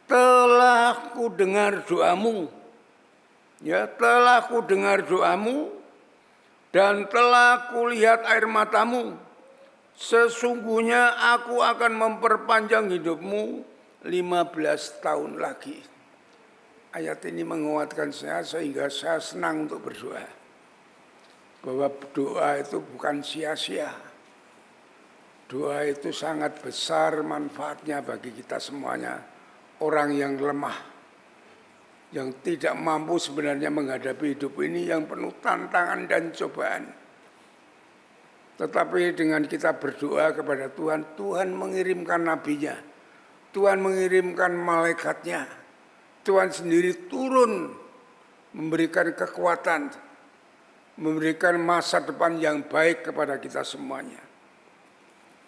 telah ku dengar doamu, telah ku dengar doamu, dan telah ku lihat air matamu. Sesungguhnya aku akan memperpanjang hidupmu 15 tahun lagi. Ayat ini menguatkan saya sehingga saya senang untuk berdoa. Bahwa doa itu bukan sia-sia. Doa itu sangat besar manfaatnya bagi kita semuanya. Orang yang lemah, yang tidak mampu sebenarnya menghadapi hidup ini yang penuh tantangan dan cobaan. Tetapi dengan kita berdoa kepada Tuhan, Tuhan mengirimkan nabinya, Tuhan mengirimkan malaikatnya, Tuhan sendiri turun memberikan kekuatan, memberikan masa depan yang baik kepada kita semuanya.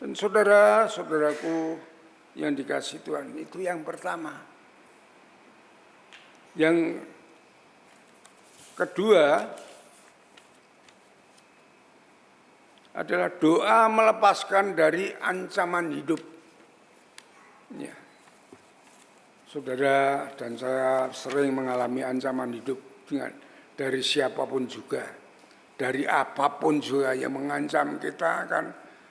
Dan saudara-saudaraku yang dikasihi Tuhan, itu yang pertama. Yang kedua adalah doa melepaskan dari ancaman hidup. Ya. Saudara dan saya sering mengalami ancaman hidup dari siapapun juga, dari apapun juga yang mengancam kita akan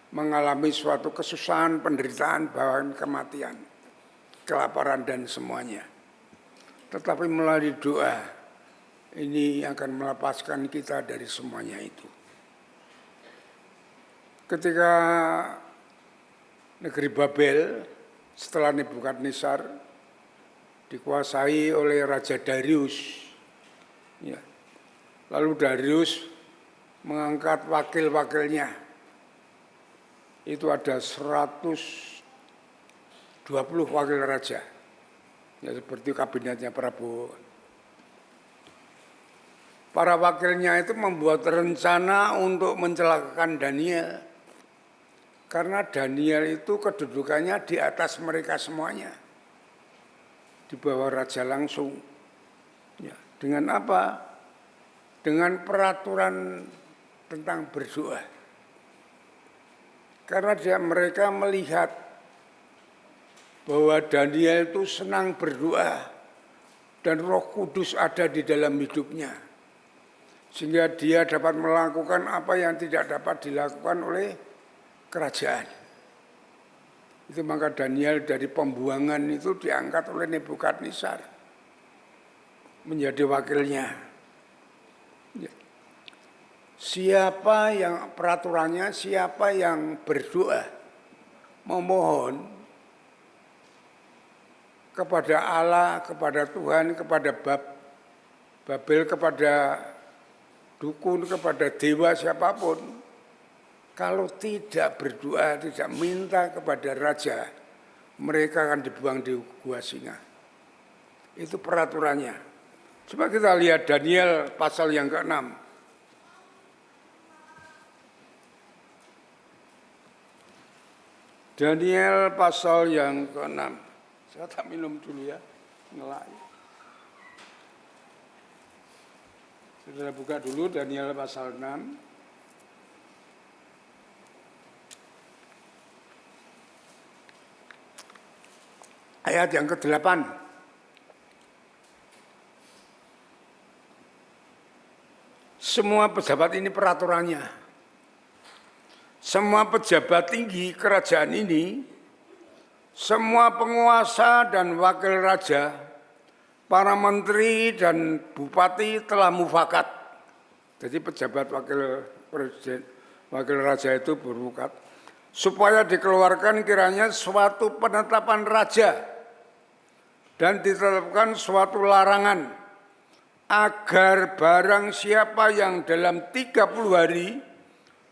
mengalami suatu kesusahan, penderitaan, bahkan kematian, kelaparan dan semuanya. Tetapi melalui doa ini akan melepaskan kita dari semuanya itu. Ketika negeri Babel setelah Nebukadnezar dikuasai oleh Raja Darius, lalu Darius mengangkat wakil-wakilnya. Itu ada 120 wakil raja, seperti kabinetnya Prabowo. Para wakilnya itu membuat rencana untuk mencelakakan Daniel. Karena Daniel itu kedudukannya di atas mereka semuanya. Di bawah raja langsung. Dengan apa? Dengan peraturan tentang berdoa. Karena mereka melihat bahwa Daniel itu senang berdoa. Dan Roh Kudus ada di dalam hidupnya. Sehingga dia dapat melakukan apa yang tidak dapat dilakukan oleh kerajaan. Itu maka Daniel dari pembuangan itu diangkat oleh Nebukadnezar menjadi wakilnya. Siapa yang peraturannya, siapa yang berdoa memohon kepada Allah, kepada Tuhan, kepada Babel, kepada dukun, kepada dewa siapapun, kalau tidak berdoa, tidak minta kepada raja, mereka akan dibuang di gua singa. Itu peraturannya. Coba kita lihat Daniel pasal yang ke-6. Daniel pasal yang ke-6. Saya tak minum dulu ya, ngelai. Saudara buka dulu Daniel pasal 6. Ayat yang ke-8. Semua pejabat ini peraturannya. Semua pejabat tinggi kerajaan ini, semua penguasa dan wakil raja, para menteri dan bupati telah mufakat. Jadi pejabat wakil raja itu bermufakat supaya dikeluarkan kiranya suatu penetapan raja dan ditetapkan suatu larangan agar barang siapa yang dalam 30 hari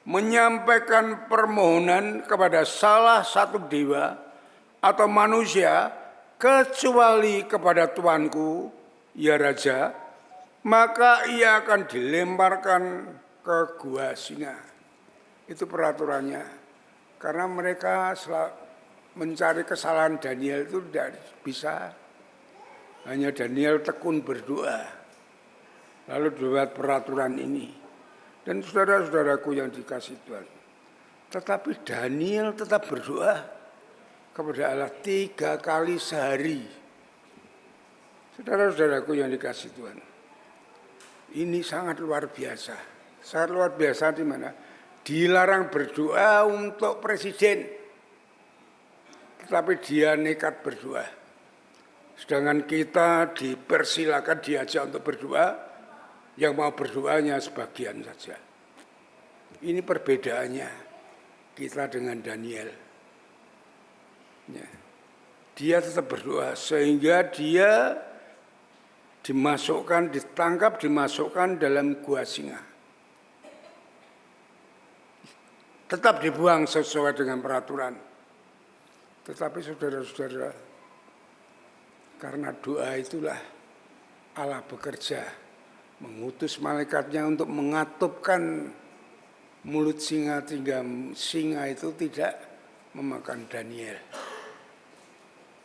menyampaikan permohonan kepada salah satu dewa atau manusia kecuali kepada Tuanku, ya Raja, maka ia akan dilemparkan ke gua singa. Itu peraturannya. Karena mereka mencari kesalahan Daniel itu tidak bisa. Hanya Daniel tekun berdoa. Lalu buat peraturan ini. Dan saudara-saudaraku yang dikasih Tuhan. Tetapi Daniel tetap berdoa kepada Allah 3 kali sehari. Saudara-saudaraku yang dikasih Tuhan. Ini sangat luar biasa. Sangat luar biasa di mana? Dilarang berdoa untuk presiden. Tetapi dia nekat berdoa. Sedangkan kita dipersilakan diajak untuk berdoa. Yang mau berdoanya sebagian saja. Ini perbedaannya kita dengan Daniel. Ya. Dia tetap berdoa sehingga dia ditangkap, dimasukkan dalam gua singa. Tetap dibuang sesuai dengan peraturan. Tetapi saudara-saudara, karena doa itulah Allah bekerja. Mengutus malaikatnya untuk mengatupkan mulut singa sehingga singa itu tidak memakan Daniel.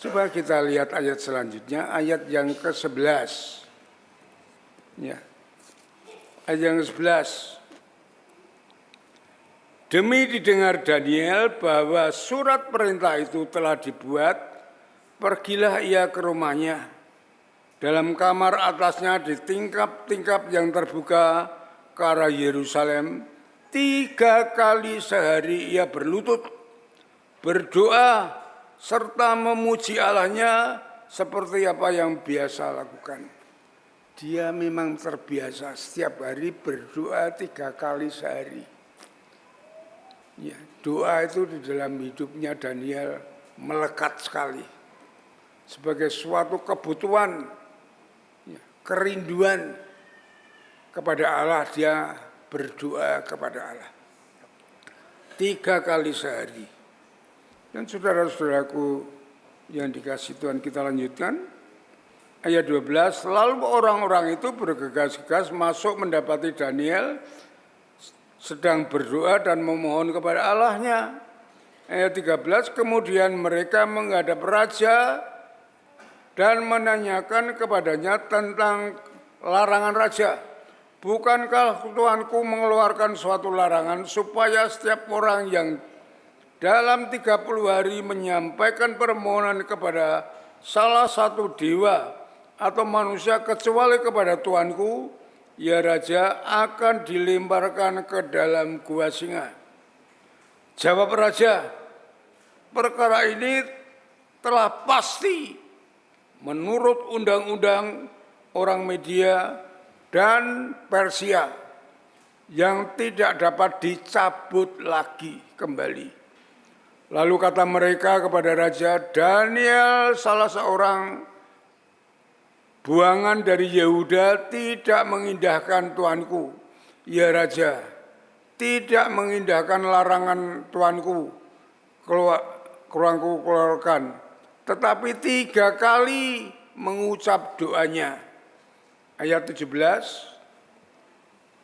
Coba kita lihat ayat selanjutnya, ayat yang ke-11. Ya. Ayat yang ke-11. Demi didengar Daniel bahwa surat perintah itu telah dibuat, pergilah ia ke rumahnya. Dalam kamar atasnya di tingkap-tingkap yang terbuka ke arah Yerusalem, 3 kali sehari ia berlutut, berdoa, serta memuji Allahnya seperti apa yang biasa lakukan. Dia memang terbiasa setiap hari berdoa 3 kali sehari. Ya, doa itu di dalam hidupnya Daniel melekat sekali. Sebagai suatu kebutuhan, kerinduan kepada Allah, dia berdoa kepada Allah 3 kali sehari. Dan saudara-saudaraku yang dikasih Tuhan, kita lanjutkan ayat 12. Lalu orang-orang itu bergegas-gegas masuk mendapati Daniel sedang berdoa dan memohon kepada Allahnya. Ayat 13, kemudian mereka menghadap raja dan menanyakan kepadanya tentang larangan raja. Bukankah Tuanku mengeluarkan suatu larangan supaya setiap orang yang dalam 30 hari menyampaikan permohonan kepada salah satu dewa atau manusia kecuali kepada Tuanku, ya Raja, akan dilemparkan ke dalam gua singa? Jawab raja, perkara ini telah pasti menurut undang-undang orang Media dan Persia yang tidak dapat dicabut lagi kembali. Lalu kata mereka kepada raja, Daniel salah seorang buangan dari Yehuda tidak mengindahkan tuanku. Ya raja, tidak mengindahkan larangan tuanku, keluarkan. Tetapi 3 kali mengucap doanya. Ayat 17,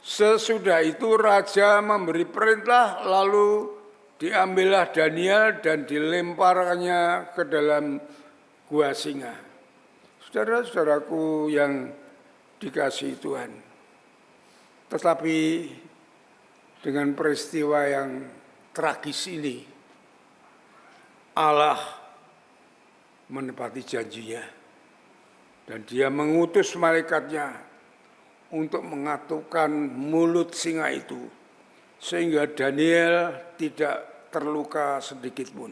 sesudah itu raja memberi perintah, lalu diambillah Daniel dan dilemparkannya ke dalam gua singa. Saudara-saudaraku yang dikasihi Tuhan, tetapi dengan peristiwa yang tragis ini, Allah menepati janjinya. Dan dia mengutus malaikatnya untuk mengatupkan mulut singa itu, sehingga Daniel tidak terluka sedikit pun.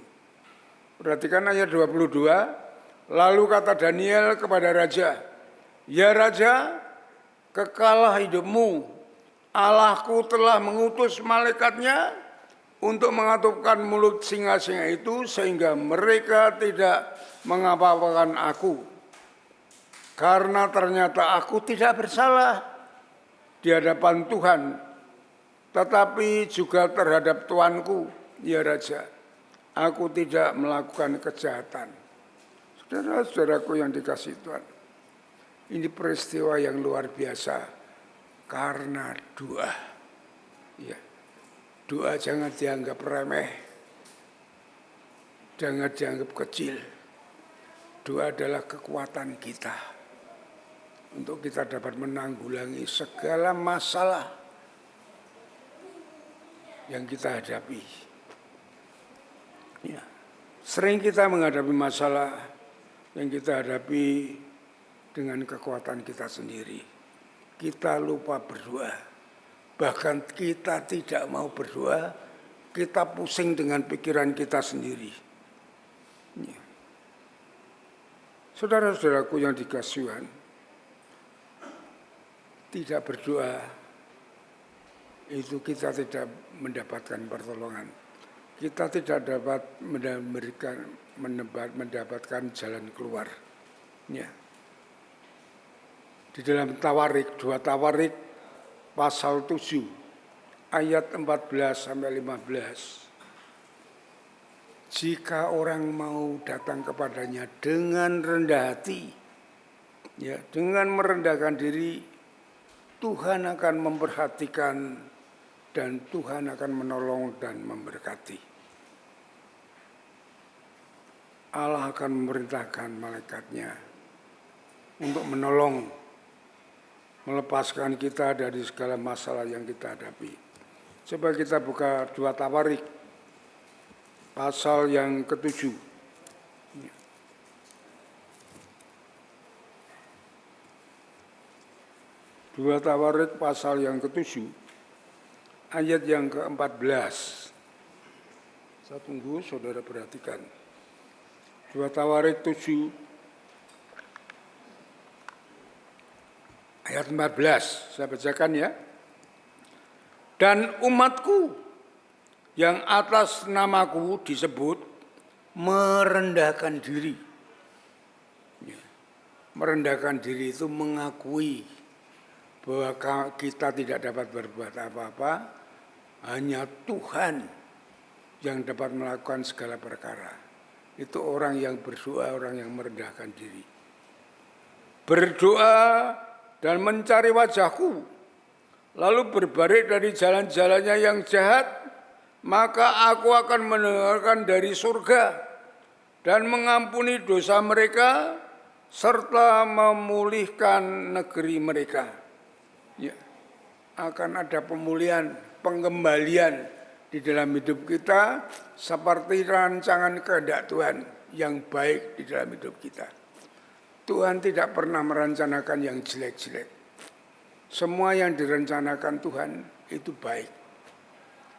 Perhatikan ayat 22, lalu kata Daniel kepada raja, ya raja, kekalah hidupmu, Allahku telah mengutus malaikatnya untuk mengatupkan mulut singa-singa itu, sehingga mereka tidak mengapa-apakan aku. Karena ternyata aku tidak bersalah di hadapan Tuhan, tetapi juga terhadap tuanku, ya raja, aku tidak melakukan kejahatan. Saudara-saudaraku yang dikasihi Tuhan, ini peristiwa yang luar biasa karena doa. Ya, doa jangan dianggap remeh, jangan dianggap kecil. Doa adalah kekuatan kita untuk kita dapat menanggulangi segala masalah yang kita hadapi. Ya. Sering kita menghadapi masalah yang kita hadapi dengan kekuatan kita sendiri. Kita lupa berdoa. Bahkan kita tidak mau berdoa, kita pusing dengan pikiran kita sendiri. Ya. Saudara-saudaraku yang dikasihi Tuhan, tidak berdoa itu kita tidak mendapatkan pertolongan. Kita tidak dapat mendapatkan jalan keluar. Ya. Di dalam Tawarik, 2 Tawarik pasal 7 ayat 14 sampai 15. Jika orang mau datang kepadanya dengan rendah hati, ya, dengan merendahkan diri, Tuhan akan memperhatikan dan Tuhan akan menolong dan memberkati. Allah akan memerintahkan malaikatnya untuk menolong, melepaskan kita dari segala masalah yang kita hadapi. Coba kita buka 2 Tawarik, pasal yang ke-7. 2 Tawarik pasal yang ke-7, ayat yang ke-14. Saya tunggu, saudara perhatikan. 2 Tawarik 7, ayat 14, saya bacakan ya. Dan umatku yang atas namaku disebut merendahkan diri. Merendahkan diri itu mengakui bahwa kita tidak dapat berbuat apa-apa, hanya Tuhan yang dapat melakukan segala perkara. Itu orang yang berdoa, orang yang merendahkan diri. Berdoa dan mencari wajahku, lalu berbalik dari jalan-jalannya yang jahat, maka aku akan mendengarkan dari surga dan mengampuni dosa mereka, serta memulihkan negeri mereka. Ya, akan ada pemulihan, pengembalian di dalam hidup kita seperti rancangan kehendak Tuhan yang baik di dalam hidup kita. Tuhan tidak pernah merencanakan yang jelek-jelek. Semua yang direncanakan Tuhan itu baik.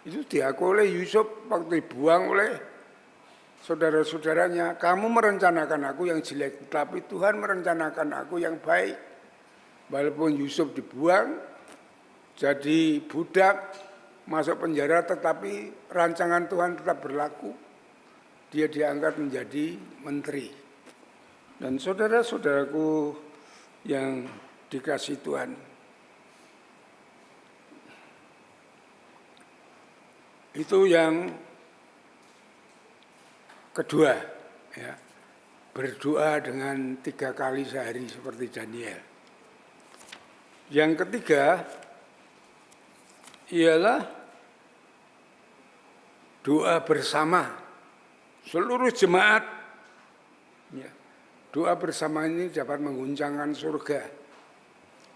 Itu diakui oleh Yusuf waktu dibuang oleh saudara-saudaranya. Kamu merencanakan aku yang jelek, tapi Tuhan merencanakan aku yang baik. Walaupun Yusuf dibuang, jadi budak, masuk penjara, tetapi rancangan Tuhan tetap berlaku. dia diangkat menjadi menteri. Dan saudara-saudaraku yang dikasihi Tuhan, itu yang kedua, ya, berdoa dengan 3 kali sehari seperti Daniel. Yang ketiga ialah doa bersama seluruh jemaat. Ya, doa bersama ini dapat mengguncangkan surga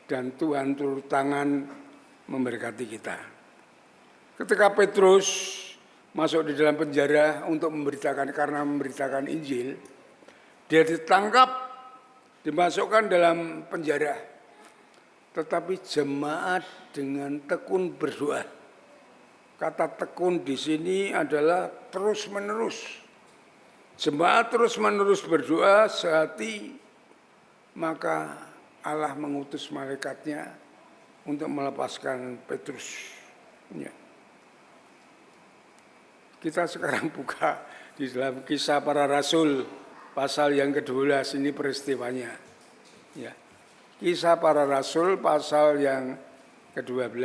dan Tuhan turut tangan memberkati kita. Ketika Petrus masuk di dalam penjara untuk karena memberitakan Injil, dia ditangkap, dimasukkan dalam penjara. Tetapi jemaat dengan tekun berdoa. Kata tekun di sini adalah terus-menerus. Jemaat terus-menerus berdoa sehati, maka Allah mengutus malaikatnya untuk melepaskan Petrus. Ya. Kita sekarang buka di dalam Kisah Para Rasul pasal yang ke-12, ini peristiwanya. Ya. Kisah Para Rasul pasal yang ke-12.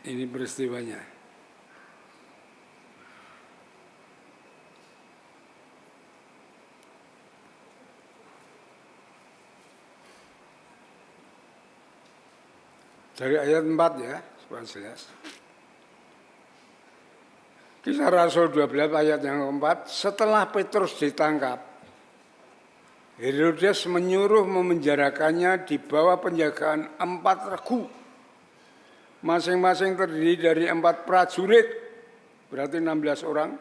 Ini peristiwanya. Dari ayat 4 ya, supaya jelas. Kisah Rasul 12 ayat yang keempat, setelah Petrus ditangkap, Herodes menyuruh memenjarakannya di bawah penjagaan 4 regu. Masing-masing terdiri dari 4 prajurit, berarti 16 orang.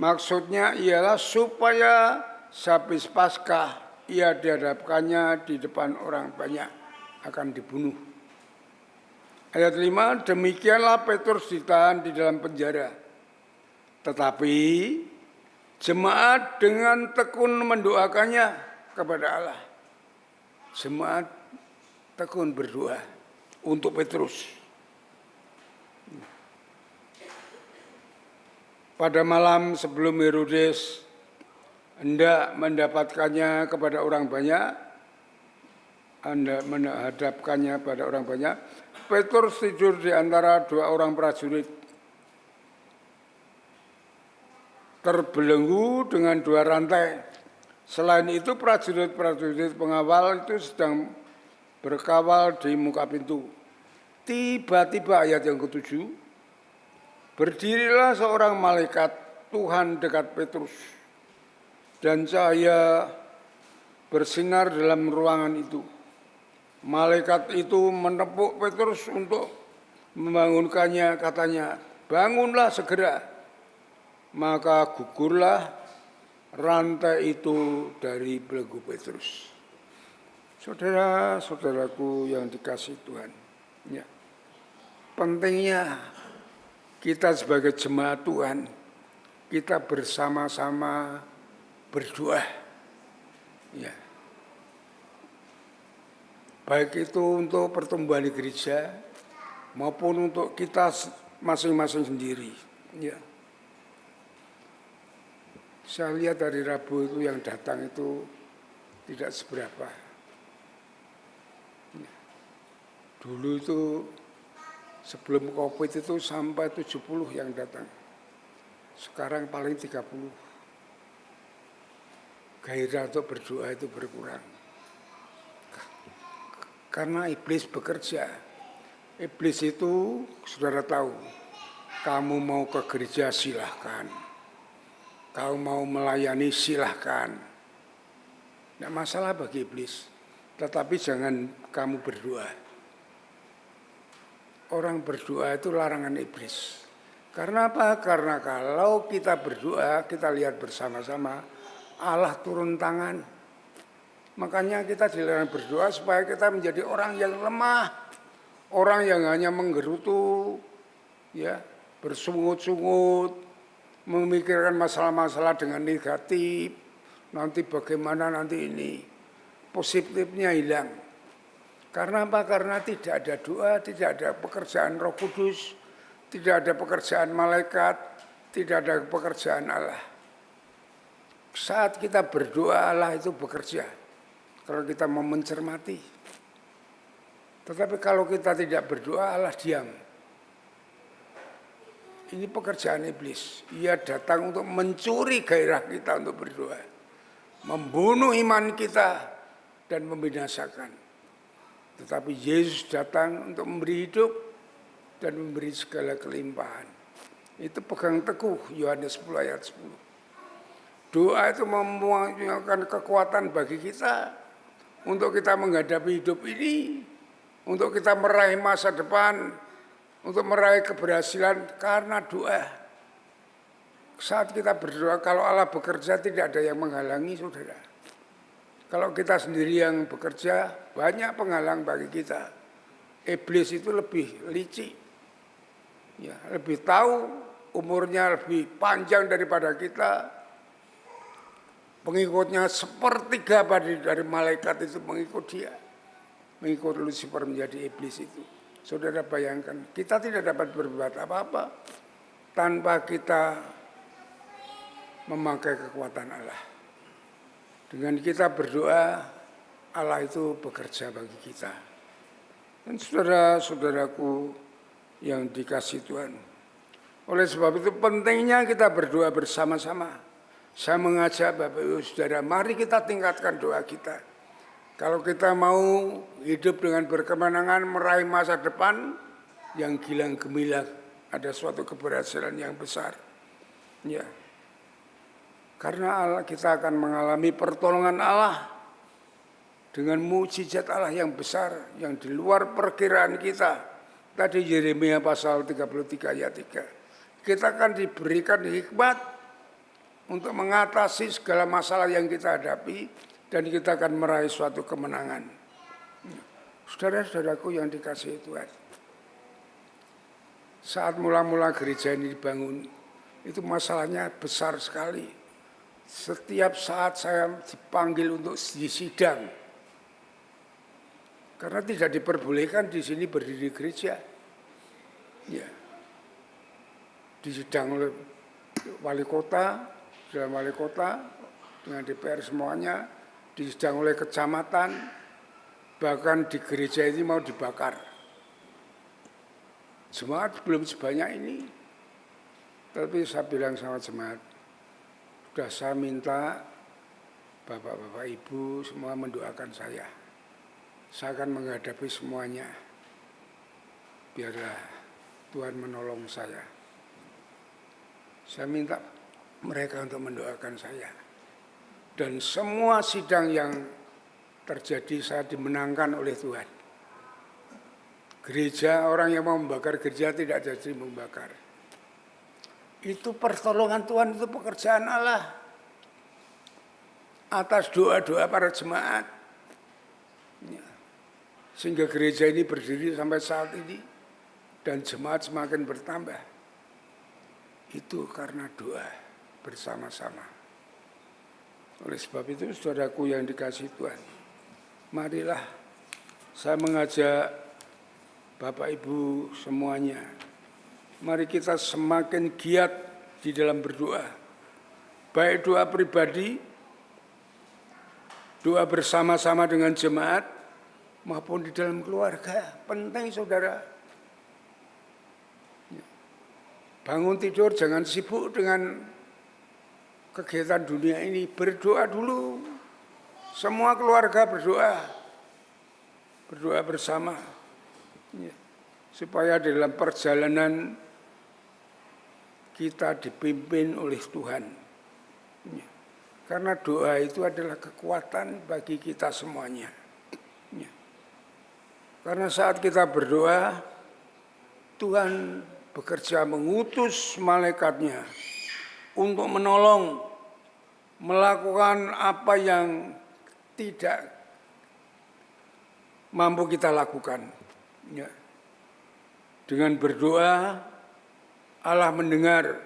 Maksudnya ialah supaya sehabis Paskah ia dihadapkannya di depan orang banyak akan dibunuh. Ayat 5, demikianlah Petrus ditahan di dalam penjara. Tetapi jemaat dengan tekun mendoakannya kepada Allah. Jemaat tekun berdoa untuk Petrus. Pada malam sebelum Herodes hendak mendapatkannya kepada orang banyak, hendak menghadapkannya pada orang banyak, Petrus tidur di antara 2 orang prajurit, terbelenggu dengan 2 rantai. Selain itu prajurit-prajurit pengawal itu sedang berkawal di muka pintu. Tiba-tiba ayat yang ke-7, berdirilah seorang malaikat Tuhan dekat Petrus, dan cahaya bersinar dalam ruangan itu. Malaikat itu menepuk Petrus untuk membangunkannya, katanya, bangunlah segera. Maka gugurlah rantai itu dari belenggu Petrus. Saudara-saudaraku yang dikasihi Tuhan, ya, pentingnya kita sebagai jemaat Tuhan, kita bersama-sama berdoa. Ya. Baik itu untuk pertumbuhan di gereja maupun untuk kita masing-masing sendiri. Ya. Saya lihat dari Rabu itu yang datang itu tidak seberapa. Ya. Dulu itu sebelum COVID itu sampai 70 yang datang. Sekarang paling 30. Gairah untuk berdoa itu berkurang. Karena iblis bekerja. Iblis itu, saudara tahu, kamu mau ke gereja silahkan. Kamu mau melayani silahkan. Tidak masalah bagi iblis. Tetapi jangan kamu berdoa. Orang berdoa itu larangan iblis. Karena apa? Karena kalau kita berdoa, kita lihat bersama-sama, Allah turun tangan. Makanya kita dilarang berdoa supaya kita menjadi orang yang lemah. Orang yang hanya menggerutu, ya, bersungut-sungut, memikirkan masalah-masalah dengan negatif. Nanti bagaimana nanti ini. positifnya hilang. Karena apa? Karena tidak ada doa, tidak ada pekerjaan Roh Kudus, tidak ada pekerjaan malaikat, tidak ada pekerjaan Allah. Saat kita berdoa, Allah itu bekerja. Kalau kita mau mencermati. Tetapi kalau kita tidak berdoa, Allah diam. Ini pekerjaan iblis. Ia datang untuk mencuri gairah kita untuk berdoa. Membunuh iman kita dan membinasakan. Tetapi Yesus datang untuk memberi hidup dan memberi segala kelimpahan. Itu pegang teguh Yohanes 10 ayat 10. Doa itu mempunyai kekuatan bagi kita untuk kita menghadapi hidup ini, untuk kita meraih masa depan, untuk meraih keberhasilan karena doa. Saat kita berdoa, kalau Allah bekerja tidak ada yang menghalangi, saudara. Kalau kita sendiri yang bekerja, banyak penghalang bagi kita. Iblis itu lebih licik, ya, lebih tahu, umurnya lebih panjang daripada kita. Pengikutnya sepertiga dari malaikat itu mengikut dia. Mengikut Lucifer menjadi iblis itu. Saudara bayangkan, kita tidak dapat berbuat apa-apa tanpa kita memakai kekuatan Allah. Dengan kita berdoa, Allah itu bekerja bagi kita. Dan saudara-saudaraku yang dikasihi Tuhan, oleh sebab itu pentingnya kita berdoa bersama-sama. Saya mengajak Bapak Ibu Saudara, mari kita tingkatkan doa kita. Kalau kita mau hidup dengan berkemenangan, meraih masa depan yang gilang gemilang, ada suatu keberhasilan yang besar. Ya. Karena kita akan mengalami pertolongan Allah dengan mukjizat Allah yang besar, yang di luar perkiraan kita. Tadi Yeremia pasal 33 ayat 3. Kita akan diberikan hikmat untuk mengatasi segala masalah yang kita hadapi dan kita akan meraih suatu kemenangan. Saudara-saudaraku yang dikasihi Tuhan, saat mula-mula gereja ini dibangun, itu masalahnya besar sekali. Setiap saat saya dipanggil untuk disidang, karena tidak diperbolehkan di sini berdiri gereja. Ya, disidang oleh wali kota, dalam wali kota dengan DPR semuanya, disidang oleh kecamatan, bahkan di gereja ini mau dibakar. Jemaat belum sebanyak ini, tapi saya bilang sama jemaat, sudah saya minta bapak-bapak ibu semua mendoakan saya. Saya akan menghadapi semuanya, biarlah Tuhan menolong saya. Saya minta mereka untuk mendoakan saya. Dan semua sidang yang terjadi saya dimenangkan oleh Tuhan. Gereja, orang yang mau membakar gereja tidak jadi membakar. Itu pertolongan Tuhan, itu pekerjaan Allah. Atas doa-doa para jemaat. Sehingga gereja ini berdiri sampai saat ini. Dan jemaat semakin bertambah. Itu karena doa bersama-sama. Oleh sebab itu, saudaraku yang dikasihi Tuhan, marilah saya mengajak Bapak Ibu semuanya, mari kita semakin giat di dalam berdoa. Baik doa pribadi, doa bersama-sama dengan jemaat, maupun di dalam keluarga. Penting saudara. Bangun tidur jangan sibuk dengan kegiatan dunia ini, berdoa dulu. Semua keluarga berdoa. Berdoa bersama. Ya. Supaya dalam perjalanan kita dipimpin oleh Tuhan. Ya. Karena doa itu adalah kekuatan bagi kita semuanya. Ya. Karena saat kita berdoa, Tuhan bekerja mengutus malaikatnya untuk menolong, melakukan apa yang tidak mampu kita lakukan. Ya. Dengan berdoa, Allah mendengar,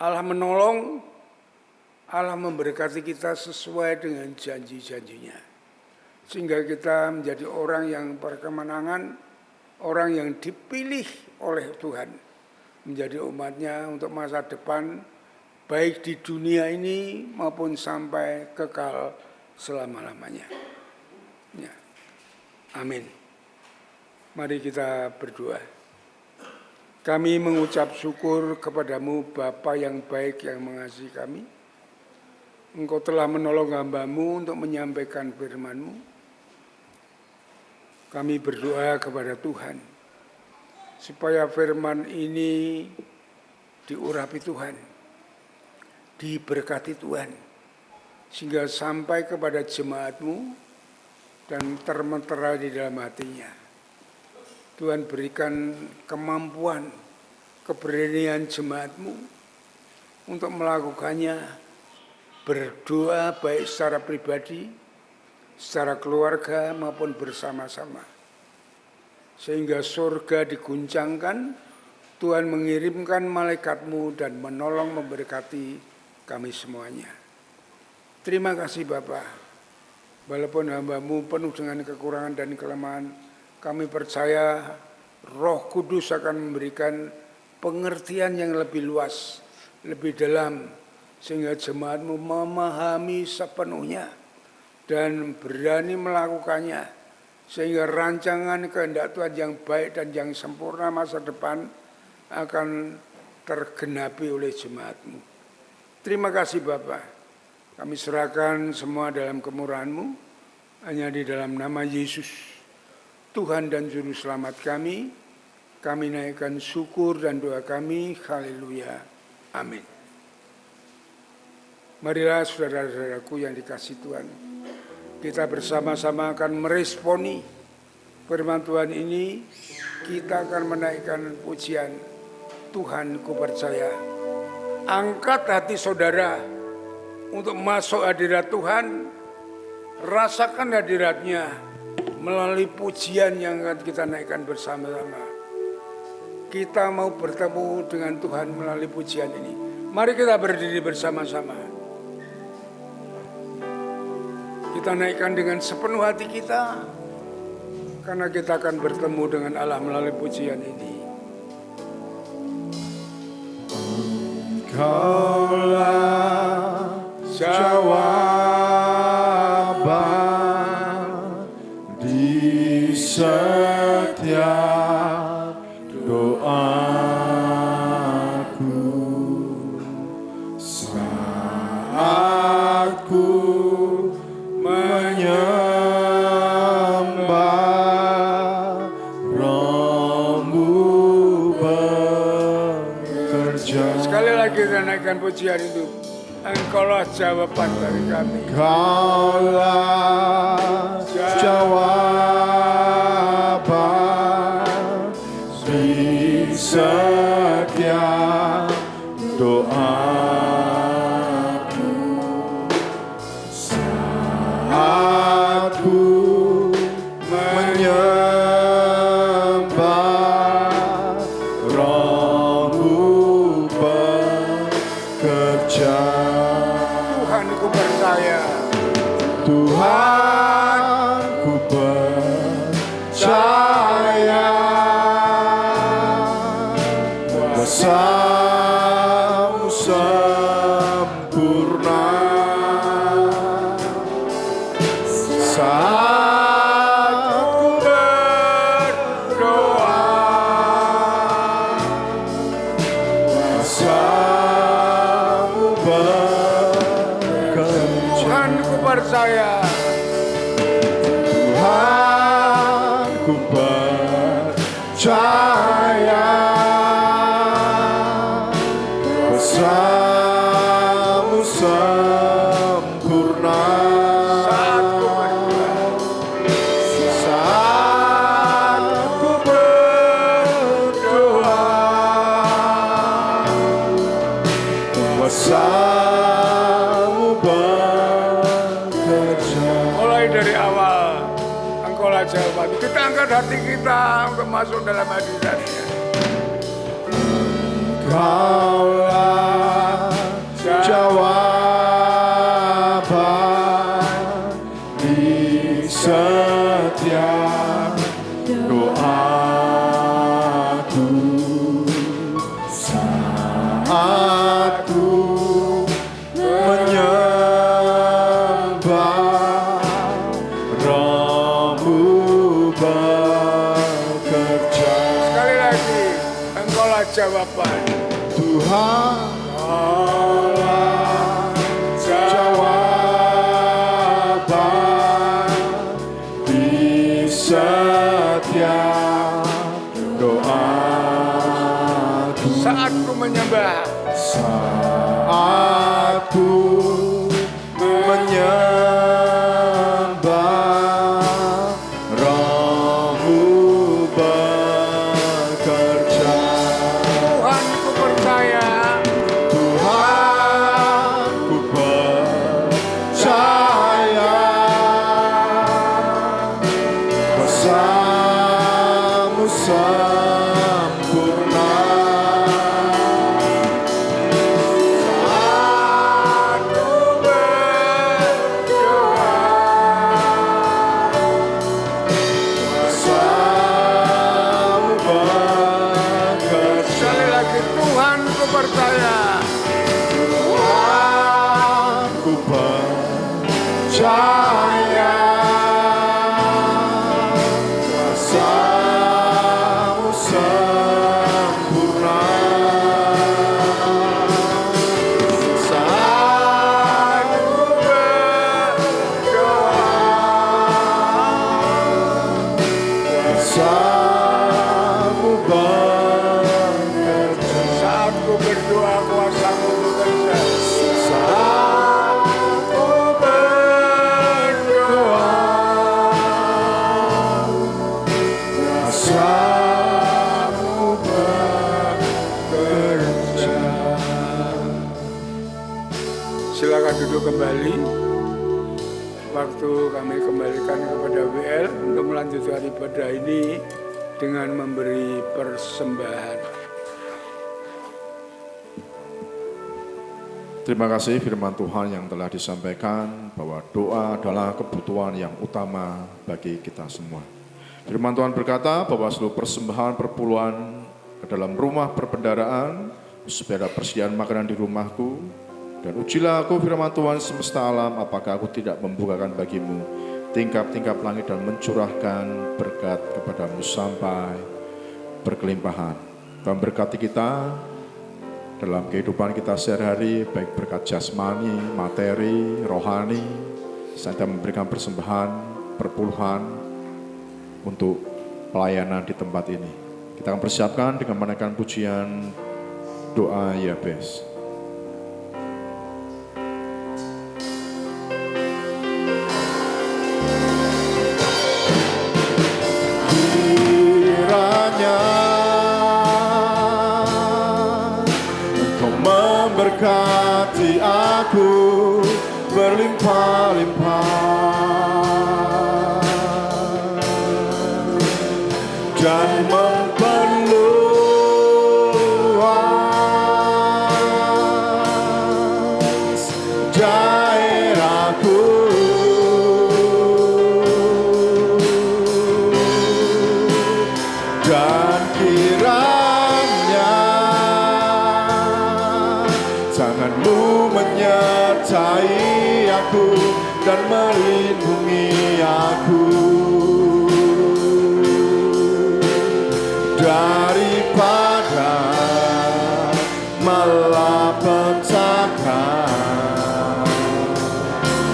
Allah menolong, Allah memberkati kita sesuai dengan janji-janjinya. Sehingga kita menjadi orang yang berkemenangan, orang yang dipilih oleh Tuhan. Menjadi umatnya untuk masa depan, baik di dunia ini maupun sampai kekal selama-lamanya. Ya. Amin. Mari kita berdoa. Kami mengucap syukur kepadamu Bapa yang baik yang mengasihi kami. Engkau telah menolong hamba-Mu untuk menyampaikan firman-Mu. Kami berdoa kepada Tuhan, supaya firman ini diurapi Tuhan, diberkati Tuhan, sehingga sampai kepada jemaat-Mu dan termentera di dalam hatinya. Tuhan berikan kemampuan, keberanian jemaat-Mu untuk melakukannya, berdoa baik secara pribadi, secara keluarga maupun bersama-sama. Sehingga surga diguncangkan, Tuhan mengirimkan malaikat-Mu dan menolong memberkati kami semuanya. Terima kasih Bapa. Walaupun hamba-Mu penuh dengan kekurangan dan kelemahan, kami percaya Roh Kudus akan memberikan pengertian yang lebih luas, lebih dalam, sehingga jemaat-Mu memahami sepenuhnya dan berani melakukannya, sehingga rancangan kehendak Tuhan yang baik dan yang sempurna masa depan akan tergenapi oleh jemaat-Mu. Terima kasih Bapa. Kami serahkan semua dalam kemurahan-Mu, hanya di dalam nama Yesus, Tuhan dan Juru Selamat kami naikkan syukur dan doa kami. Haleluya. Amin. Marilah saudara-saudaraku yang dikasihi Tuhan, kita bersama-sama akan meresponi firman Tuhan ini. Kita akan menaikkan pujian, Tuhan ku percaya. Angkat hati saudara untuk masuk hadirat Tuhan, rasakan hadiratnya melalui pujian yang akan kita naikkan bersama-sama. Kita mau bertemu dengan Tuhan melalui pujian ini. Mari kita berdiri bersama-sama. Kita naikkan dengan sepenuh hati kita, karena kita akan bertemu dengan Allah melalui pujian ini. Engkaulah jawaban di setiap doaku saat ku menyembah Roh-Mu bekerja. Sekali lagi kita naikkan pujian itu. Engkaulah jawaban dari kami. Engkaulah jawaban di setiap doaku saat ku menyembah Roh-Mu bekerja. Tuhan ku percaya. Tuhan ku percaya kuasa-Mu sempurna saat ku berdoa. Kuasa-Mu bekerja. Tuhan ku percaya. Tuhan ku percaya kuasa-Mu sempurna saat ku berdoa. Kuasa-Mu bekerja. Mulai dari awal, Engkaulah jawaban. Kita angkat hati kita untuk masuk dalam hadirat-Nya. Engkaulah jawaban jawaban. Tuhan Allah jawaban di setiap doaku. Saat ku menyembah, Saat ku menyembah, Rohmu bekerja. Tuhan ku percaya, Tuhan ku percaya, kuasa-Mu sempurna. saat ku berdoa, Kuasa-Mu bekerja. sekali lagi Tuhan ku percaya, Tuhan ku percaya, kuasa-Mu sempurna. Saat ku kuasa-Mu bekerja. saat ku berdoa kuasa-Mu bekerja. Saat ku berdoa, kuasa-Mu bekerja. Silakan duduk kembali. Waktu kami kembalikan kepada WL untuk melanjutkan ibadah ini dengan memberi persembahan. Terima kasih firman Tuhan yang telah disampaikan bahwa doa adalah kebutuhan yang utama bagi kita semua. Firman Tuhan berkata bahwa seluruh persembahan perpuluhan ke dalam rumah perbendaharaan supaya ada persediaan makanan di rumahku. Dan ujilah aku firman Tuhan semesta alam, apakah aku tidak membukakan bagimu tingkap-tingkap langit dan mencurahkan berkat kepadamu sampai berkelimpahan. Tuhan berkati kita dalam kehidupan kita sehari-hari, baik berkat jasmani, materi, rohani, serta memberikan persembahan, perpuluhan untuk pelayanan di tempat ini. Kita akan persiapkan dengan menaikkan pujian doa Yabes. Kiranya Engkau memberkati aku berlimpah-limpah dan memperluas daerahku. Dan kiranya tangan-Mu menyertai aku dan melindungi aku daripada malapetaka,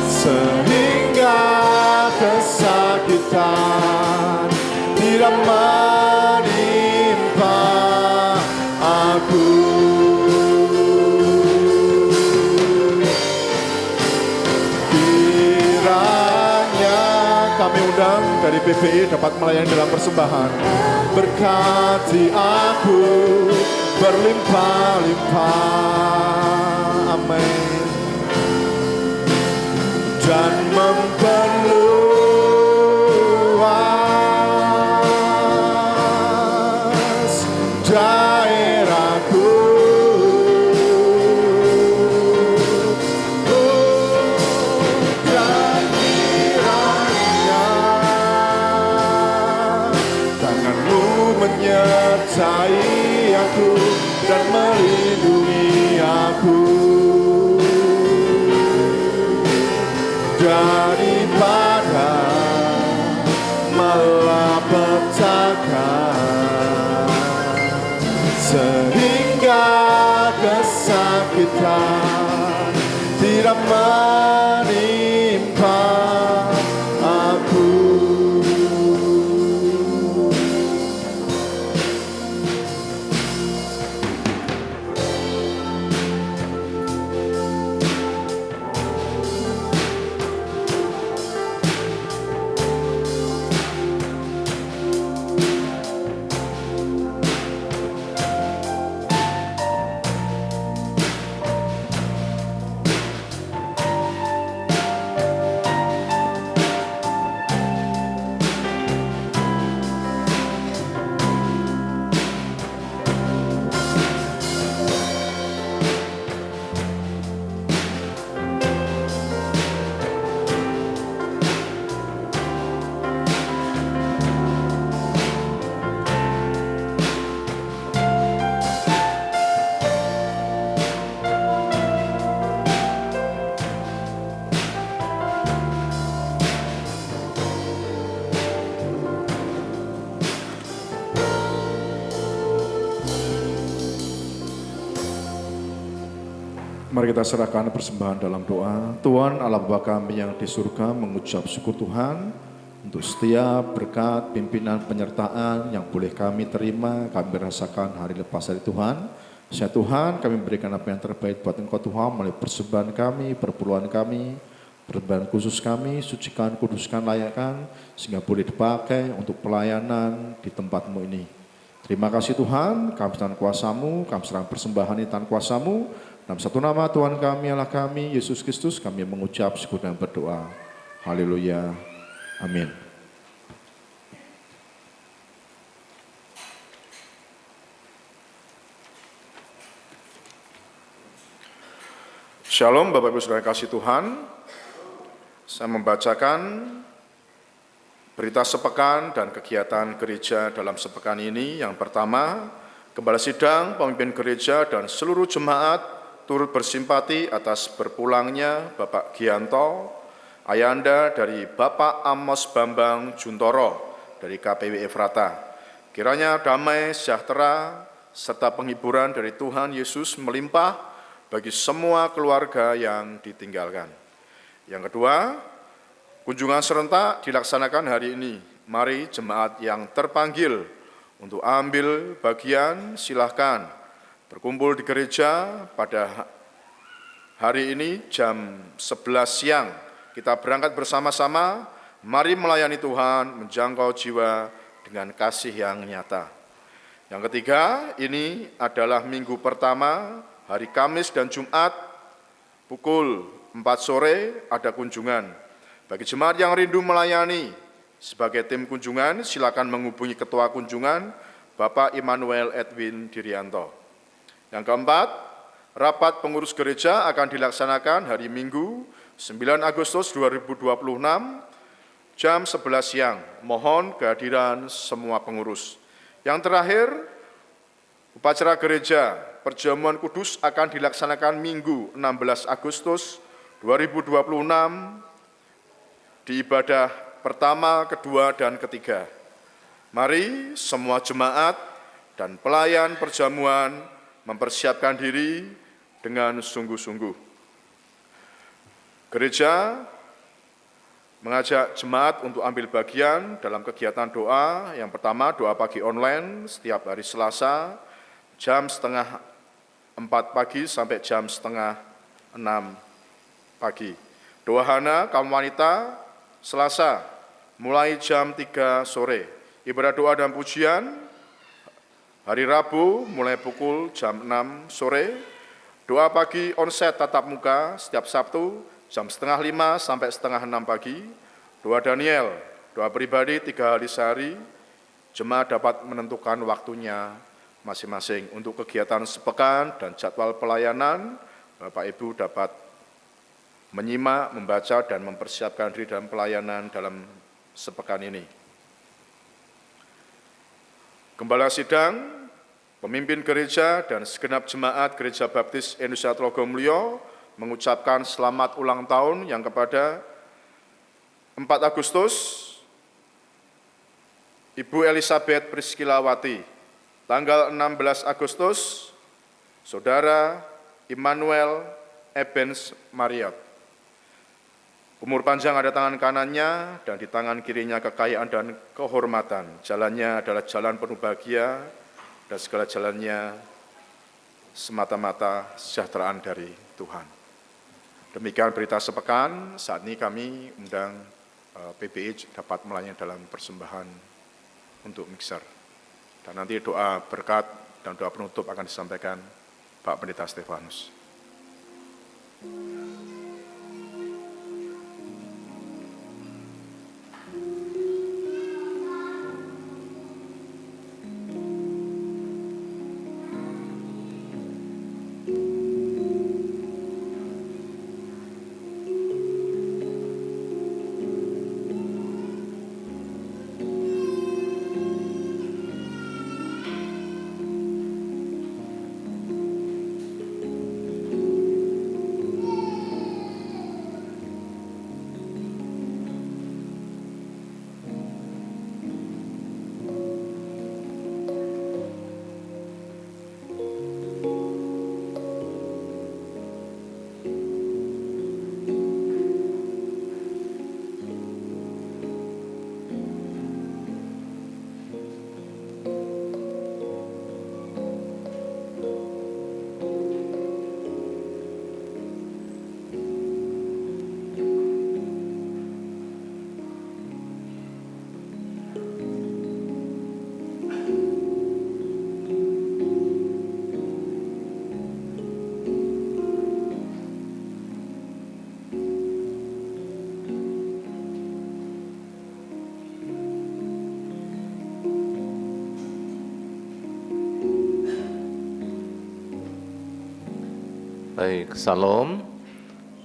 sehingga kesakitan tidak menimpa aku. Kiranya kami undang dari PPI dapat melayani dalam persembahan. Berkati aku berlimpah-limpah, amin, dan memperluas daerahku. Dan kiranya tangan-Mu menyertai aku dan melindungi aku daripada malapetaka, sehingga Mari kita serahkan persembahan dalam doa. Tuhan Allah Bapa kami yang di surga, mengucap syukur Tuhan untuk setiap berkat, pimpinan, penyertaan yang boleh kami terima, kami rasakan hari lepas hari Tuhan. Ya Tuhan, kami berikan apa yang terbaik buat Engkau Tuhan, melalui persembahan kami, perpuluhan kami, persembahan khusus kami, sucikan, kuduskan, layakkan, sehingga boleh dipakai untuk pelayanan di tempat-Mu ini. Terima kasih Tuhan, kami serahkan kuasa-Mu, kami serahkan persembahan ini tanpa kuasa-Mu. Dalam satu nama Tuhan kami, Allah kami, Yesus Kristus, kami mengucap syukur dan berdoa. Haleluya. Amin. Shalom Bapak Ibu Saudara kasih Tuhan. Saya membacakan berita sepekan dan kegiatan gereja dalam sepekan ini. Yang pertama, Gembala Sidang, pemimpin gereja dan seluruh jemaat turut bersimpati atas berpulangnya Bapak Gianto, ayahanda dari Bapak Amos Bambang Juntoro dari KPW Efrata. Kiranya damai, sejahtera, serta penghiburan dari Tuhan Yesus melimpah bagi semua keluarga yang ditinggalkan. Yang kedua, kunjungan serentak dilaksanakan hari ini. Mari jemaat yang terpanggil untuk ambil bagian, silahkan berkumpul di gereja pada hari ini jam 11 siang. Kita berangkat bersama-sama, mari melayani Tuhan, menjangkau jiwa dengan kasih yang nyata. Yang ketiga, ini adalah minggu pertama, hari Kamis dan Jumat, pukul 4 sore ada kunjungan. Bagi jemaat yang rindu melayani, sebagai tim kunjungan, silakan menghubungi Ketua Kunjungan, Bapak Immanuel Edwin Dirianto. Yang keempat, rapat pengurus gereja akan dilaksanakan hari Minggu 9 Agustus 2026 jam 11 siang. Mohon kehadiran semua pengurus. Yang terakhir, upacara gereja perjamuan kudus akan dilaksanakan Minggu 16 Agustus 2026 di ibadah pertama, kedua, dan ketiga. Mari semua jemaat dan pelayan perjamuan mempersiapkan diri dengan sungguh-sungguh. Gereja mengajak jemaat untuk ambil bagian dalam kegiatan doa. Yang pertama, doa pagi online setiap hari Selasa, jam 5:30 pagi sampai jam 5:30 pagi. Doa Hana kaum wanita, Selasa, mulai jam 3 sore. Ibadah doa dan pujian, hari Rabu mulai pukul jam 6 sore, doa pagi onsite tatap muka setiap Sabtu jam 4:30 sampai 5:30 pagi, doa Daniel, doa pribadi 3 hari sehari, jemaat dapat menentukan waktunya masing-masing. Untuk kegiatan sepekan dan jadwal pelayanan, Bapak Ibu dapat menyimak, membaca, dan mempersiapkan diri dalam pelayanan dalam sepekan ini. Gembala Sidang, pemimpin gereja dan segenap jemaat Gereja Baptis Indonesia Trogomulyo mengucapkan selamat ulang tahun yang kepada 4 Agustus Ibu Elizabeth Priskilawati, tanggal 16 Agustus Saudara Immanuel Ebens Mariot. Umur panjang ada tangan kanannya dan di tangan kirinya kekayaan dan kehormatan. Jalannya adalah jalan penuh bahagia dan segala jalannya semata-mata kesejahteraan dari Tuhan. Demikian berita sepekan. Saat ini kami undang PBI dapat melayani dalam persembahan untuk mixer. Dan nanti doa berkat dan doa penutup akan disampaikan Pak Pendeta Stefanus. Baik, salam.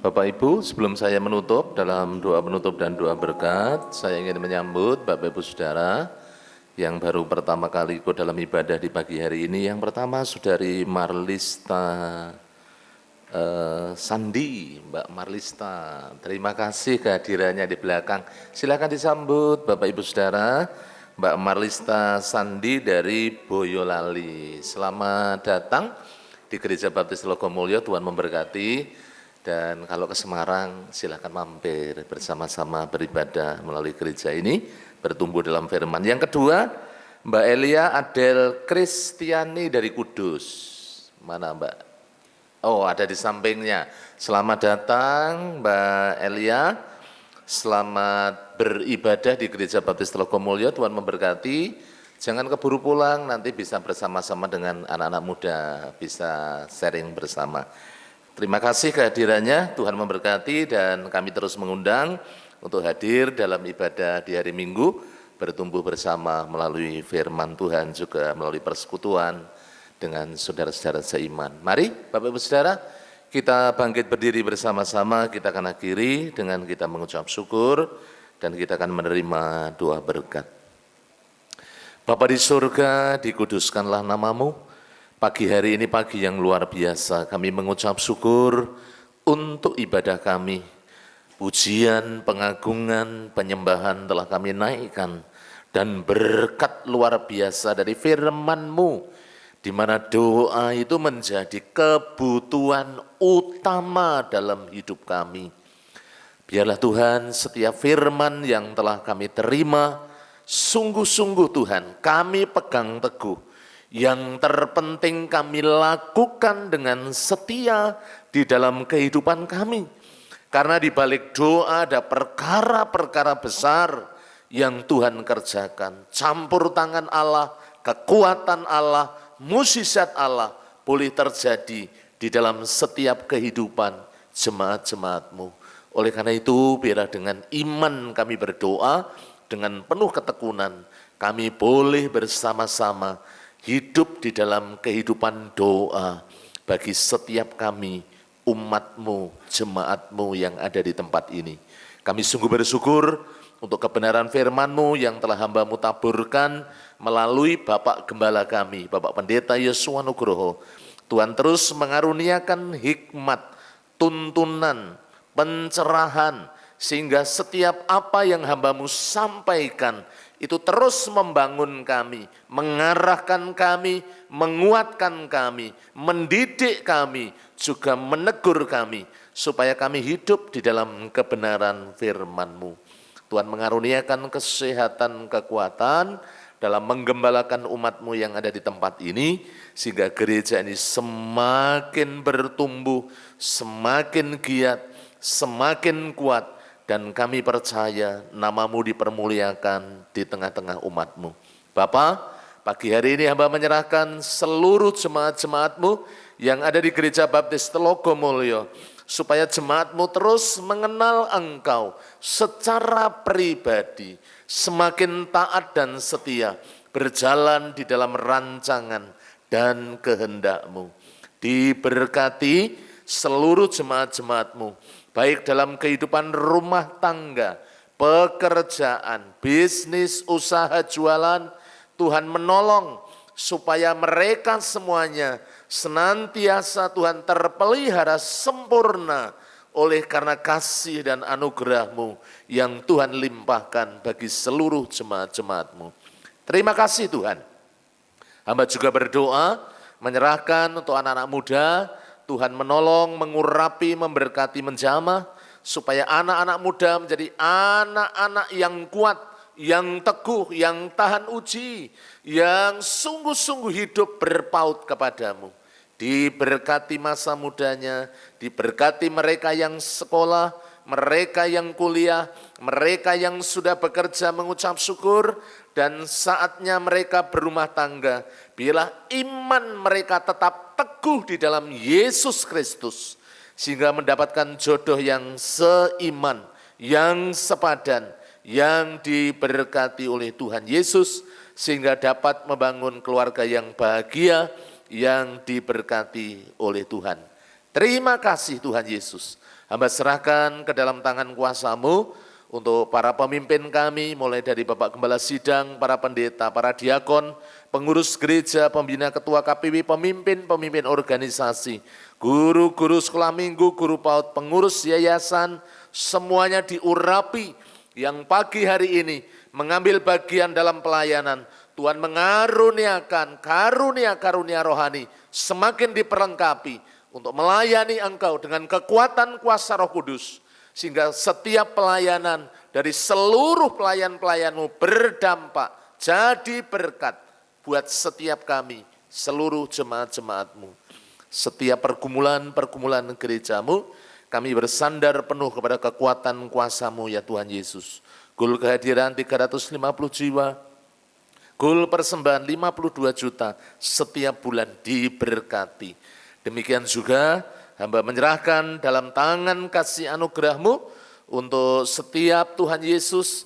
Bapak Ibu, sebelum saya menutup dalam doa penutup dan doa berkat, saya ingin menyambut Bapak Ibu Saudara yang baru pertama kali ikut dalam ibadah di pagi hari ini. Yang pertama, Saudari Marlista Sandi, Mbak Marlista. Terima kasih kehadirannya di belakang. Silakan disambut Bapak Ibu Saudara, Mbak Marlista Sandi dari Boyolali. Selamat datang di Gereja Baptis Logomulyo, Tuhan memberkati. Dan kalau ke Semarang, silakan mampir bersama-sama beribadah melalui gereja ini, bertumbuh dalam firman. Yang kedua, Mbak Elia Adel Kristiani dari Kudus. Mana Mbak? Oh, ada di sampingnya. Selamat datang Mbak Elia. Selamat beribadah di Gereja Baptis Logomulyo, Tuhan memberkati. Jangan keburu pulang, nanti bisa bersama-sama dengan anak-anak muda, bisa sharing bersama. Terima kasih kehadirannya, Tuhan memberkati, dan kami terus mengundang untuk hadir dalam ibadah di hari Minggu, bertumbuh bersama melalui firman Tuhan, juga melalui persekutuan dengan saudara-saudara seiman. Mari Bapak Ibu Saudara, kita bangkit berdiri bersama-sama, kita akan akhiri dengan kita mengucap syukur, dan kita akan menerima doa berkat. Bapa di surga, dikuduskanlah namamu. Pagi hari ini pagi yang luar biasa, kami mengucap syukur untuk ibadah kami. Pujian, pengagungan, penyembahan telah kami naikkan, dan berkat luar biasa dari firman-Mu, di mana doa itu menjadi kebutuhan utama dalam hidup kami. Biarlah Tuhan setiap firman yang telah kami terima, sungguh-sungguh Tuhan kami pegang teguh. Yang terpenting kami lakukan dengan setia di dalam kehidupan kami. Karena di balik doa ada perkara-perkara besar yang Tuhan kerjakan. Campur tangan Allah, kekuatan Allah, mukjizat Allah boleh terjadi di dalam setiap kehidupan jemaat-jemaat-Mu. Oleh karena itu, biarlah dengan iman kami berdoa, dengan penuh ketekunan, kami boleh bersama-sama hidup di dalam kehidupan doa bagi setiap kami, umat-Mu, jemaat-Mu yang ada di tempat ini. Kami sungguh bersyukur untuk kebenaran firman-Mu yang telah hamba-Mu taburkan melalui Bapak Gembala kami, Bapak Pendeta Yosua Nugroho. Tuhan terus mengaruniakan hikmat, tuntunan, pencerahan, sehingga setiap apa yang hamba-Mu sampaikan itu terus membangun kami, mengarahkan kami, menguatkan kami, mendidik kami, juga menegur kami, supaya kami hidup di dalam kebenaran firman-Mu. Tuhan mengaruniakan kesehatan, kekuatan dalam menggembalakan umat-Mu yang ada di tempat ini, sehingga gereja ini semakin bertumbuh, semakin giat, semakin kuat, dan kami percaya nama-Mu dipermuliakan di tengah-tengah umat-Mu. Bapa, pagi hari ini hamba menyerahkan seluruh jemaat-jemaat-Mu yang ada di Gereja Baptis Logomulyo, supaya jemaat-Mu terus mengenal Engkau secara pribadi, semakin taat dan setia, berjalan di dalam rancangan dan kehendak-Mu. Diberkati seluruh jemaat-jemaat-Mu, baik dalam kehidupan rumah tangga, pekerjaan, bisnis, usaha, jualan. Tuhan menolong supaya mereka semuanya senantiasa Tuhan terpelihara sempurna oleh karena kasih dan anugerah-Mu yang Tuhan limpahkan bagi seluruh jemaat-jemaat-Mu. Terima kasih Tuhan. Hamba juga berdoa, menyerahkan untuk anak-anak muda, Tuhan menolong, mengurapi, memberkati, menjamah, supaya anak-anak muda menjadi anak-anak yang kuat, yang teguh, yang tahan uji, yang sungguh-sungguh hidup berpaut kepadamu. Diberkati masa mudanya, diberkati mereka yang sekolah, mereka yang kuliah, mereka yang sudah bekerja mengucap syukur, dan saatnya mereka berumah tangga. Biarlah iman mereka tetap teguh di dalam Yesus Kristus, sehingga mendapatkan jodoh yang seiman, yang sepadan, yang diberkati oleh Tuhan Yesus, sehingga dapat membangun keluarga yang bahagia, yang diberkati oleh Tuhan. Terima kasih Tuhan Yesus. Hamba serahkan ke dalam tangan kuasa-Mu untuk para pemimpin kami, mulai dari Bapak Gembala Sidang, para pendeta, para diakon, pengurus gereja, pembina ketua KPW, pemimpin-pemimpin organisasi, guru-guru sekolah minggu, guru PAUD, pengurus yayasan, semuanya diurapi yang pagi hari ini mengambil bagian dalam pelayanan. Tuhan mengaruniakan karunia-karunia rohani semakin diperlengkapi untuk melayani Engkau dengan kekuatan kuasa Roh Kudus. Sehingga setiap pelayanan dari seluruh pelayan-pelayan-Mu berdampak, jadi berkat buat setiap kami, seluruh jemaat-jemaat-Mu. Setiap pergumulan-pergumulan gereja-Mu, kami bersandar penuh kepada kekuatan kuasa-Mu ya Tuhan Yesus. Gul kehadiran 350 jiwa, gul persembahan 52 juta setiap bulan diberkati. Demikian juga hamba menyerahkan dalam tangan kasih anugerah-Mu untuk setiap Tuhan Yesus,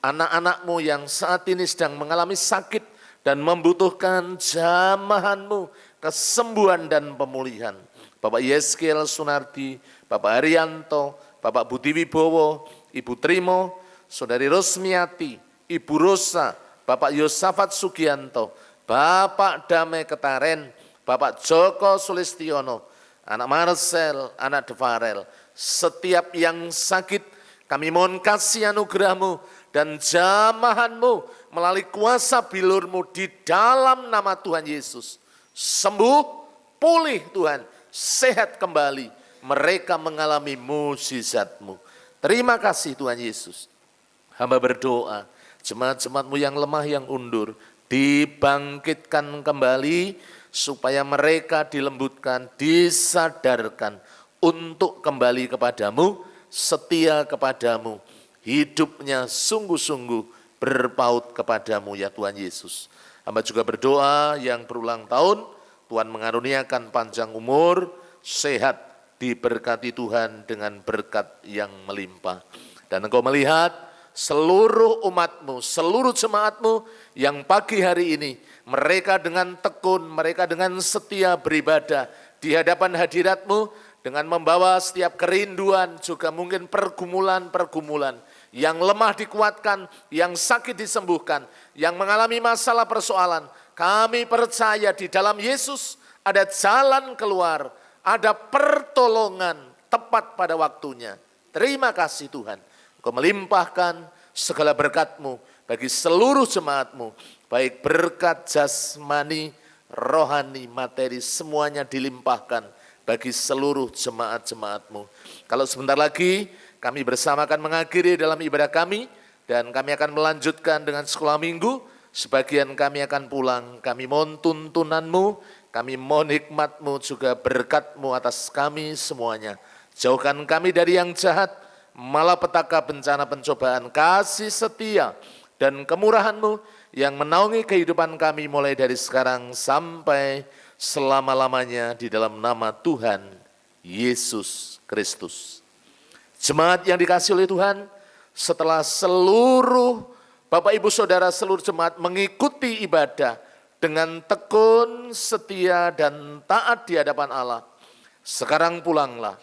anak-anak-Mu yang saat ini sedang mengalami sakit dan membutuhkan jamahan-Mu, kesembuhan dan pemulihan. Bapak Yeskel Sunardi, Bapak Arianto, Bapak Budi Wibowo, Ibu Trimo, Saudari Rosmiati, Ibu Rosa, Bapak Yosafat Sugianto, Bapak Damai Ketaren, Bapak Joko Sulistiono, anak Marcel, anak Devarel, setiap yang sakit kami mohon kasih anugerah-Mu dan jamahan-Mu melalui kuasa bilur-Mu di dalam nama Tuhan Yesus. Sembuh, pulih Tuhan, sehat kembali, mereka mengalami mukjizat-Mu. Terima kasih Tuhan Yesus. Hamba berdoa, jemaat-jemaat-Mu yang lemah, yang undur, dibangkitkan kembali, supaya mereka dilembutkan, disadarkan untuk kembali kepadamu, setia kepadamu, hidupnya sungguh-sungguh berpaut kepadamu ya Tuhan Yesus. Hamba juga berdoa yang berulang tahun, Tuhan mengaruniakan panjang umur, sehat, diberkati Tuhan dengan berkat yang melimpah. Dan Engkau melihat seluruh umat-Mu, seluruh jemaat-Mu yang pagi hari ini, mereka dengan tekun, mereka dengan setia beribadah di hadapan hadirat-Mu, dengan membawa setiap kerinduan, juga mungkin pergumulan-pergumulan, yang lemah dikuatkan, yang sakit disembuhkan, yang mengalami masalah persoalan. Kami percaya di dalam Yesus ada jalan keluar, ada pertolongan tepat pada waktunya. Terima kasih Tuhan, Engkau melimpahkan segala berkat-Mu bagi seluruh jemaat-Mu, baik berkat jasmani, rohani, materi, semuanya dilimpahkan bagi seluruh jemaat-jemaat-Mu. Kalau sebentar lagi kami bersama akan mengakhiri dalam ibadah kami, dan kami akan melanjutkan dengan sekolah minggu, sebagian kami akan pulang. Kami mohon tuntunan-Mu, kami mohon hikmat-Mu, juga berkat-Mu atas kami semuanya. Jauhkan kami dari yang jahat, malapetaka, bencana, pencobaan, kasih setia dan kemurahan-Mu yang menaungi kehidupan kami mulai dari sekarang sampai selama-lamanya di dalam nama Tuhan Yesus Kristus. Jemaat yang dikasihi oleh Tuhan, setelah seluruh Bapak Ibu Saudara seluruh jemaat mengikuti ibadah dengan tekun, setia dan taat di hadapan Allah, sekarang pulanglah.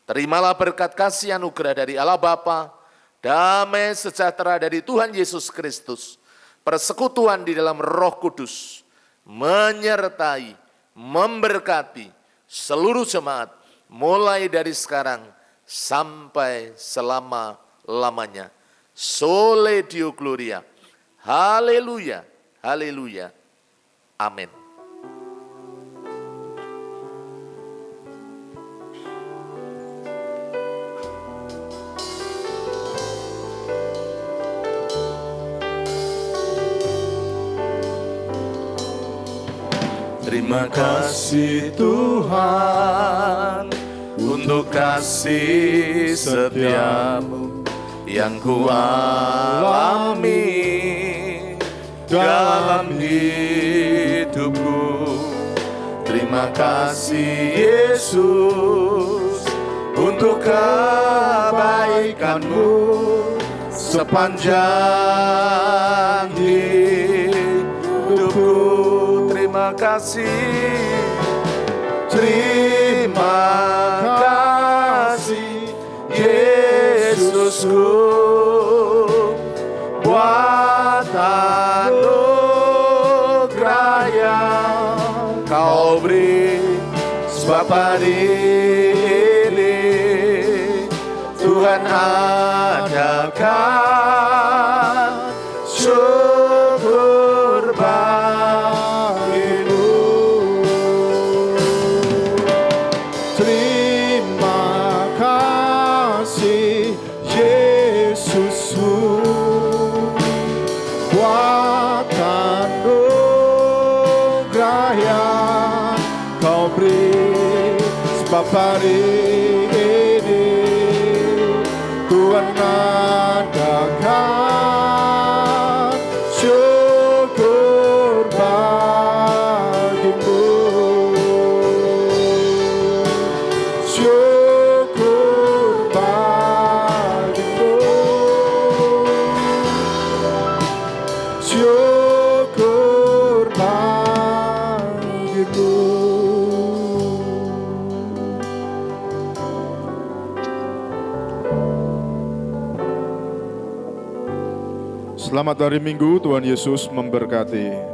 Terimalah berkat kasih anugerah dari Allah Bapa, damai sejahtera dari Tuhan Yesus Kristus, persekutuan di dalam Roh Kudus, menyertai, memberkati seluruh jemaat, mulai dari sekarang sampai selama-lamanya. Sole Deo Gloria, haleluya, haleluya, amin. Terima kasih Tuhan untuk kasih setiamu yang kualami dalam hidupku. Terima kasih Yesus untuk kebaikan-Mu sepanjang hidupku. Terima kasih Terima kasih Yesusku buat anugerah yang kau beri, sebab hari ini Tuhan adakan syukur bagimu. Terima kasih Yesusku buat anugerah yang kau beri, sebab hari ini Tuhan adakan syukur bagimu. Syukur bagimu. Syukur bagimu. Selamat hari Minggu, Tuhan Yesus memberkati.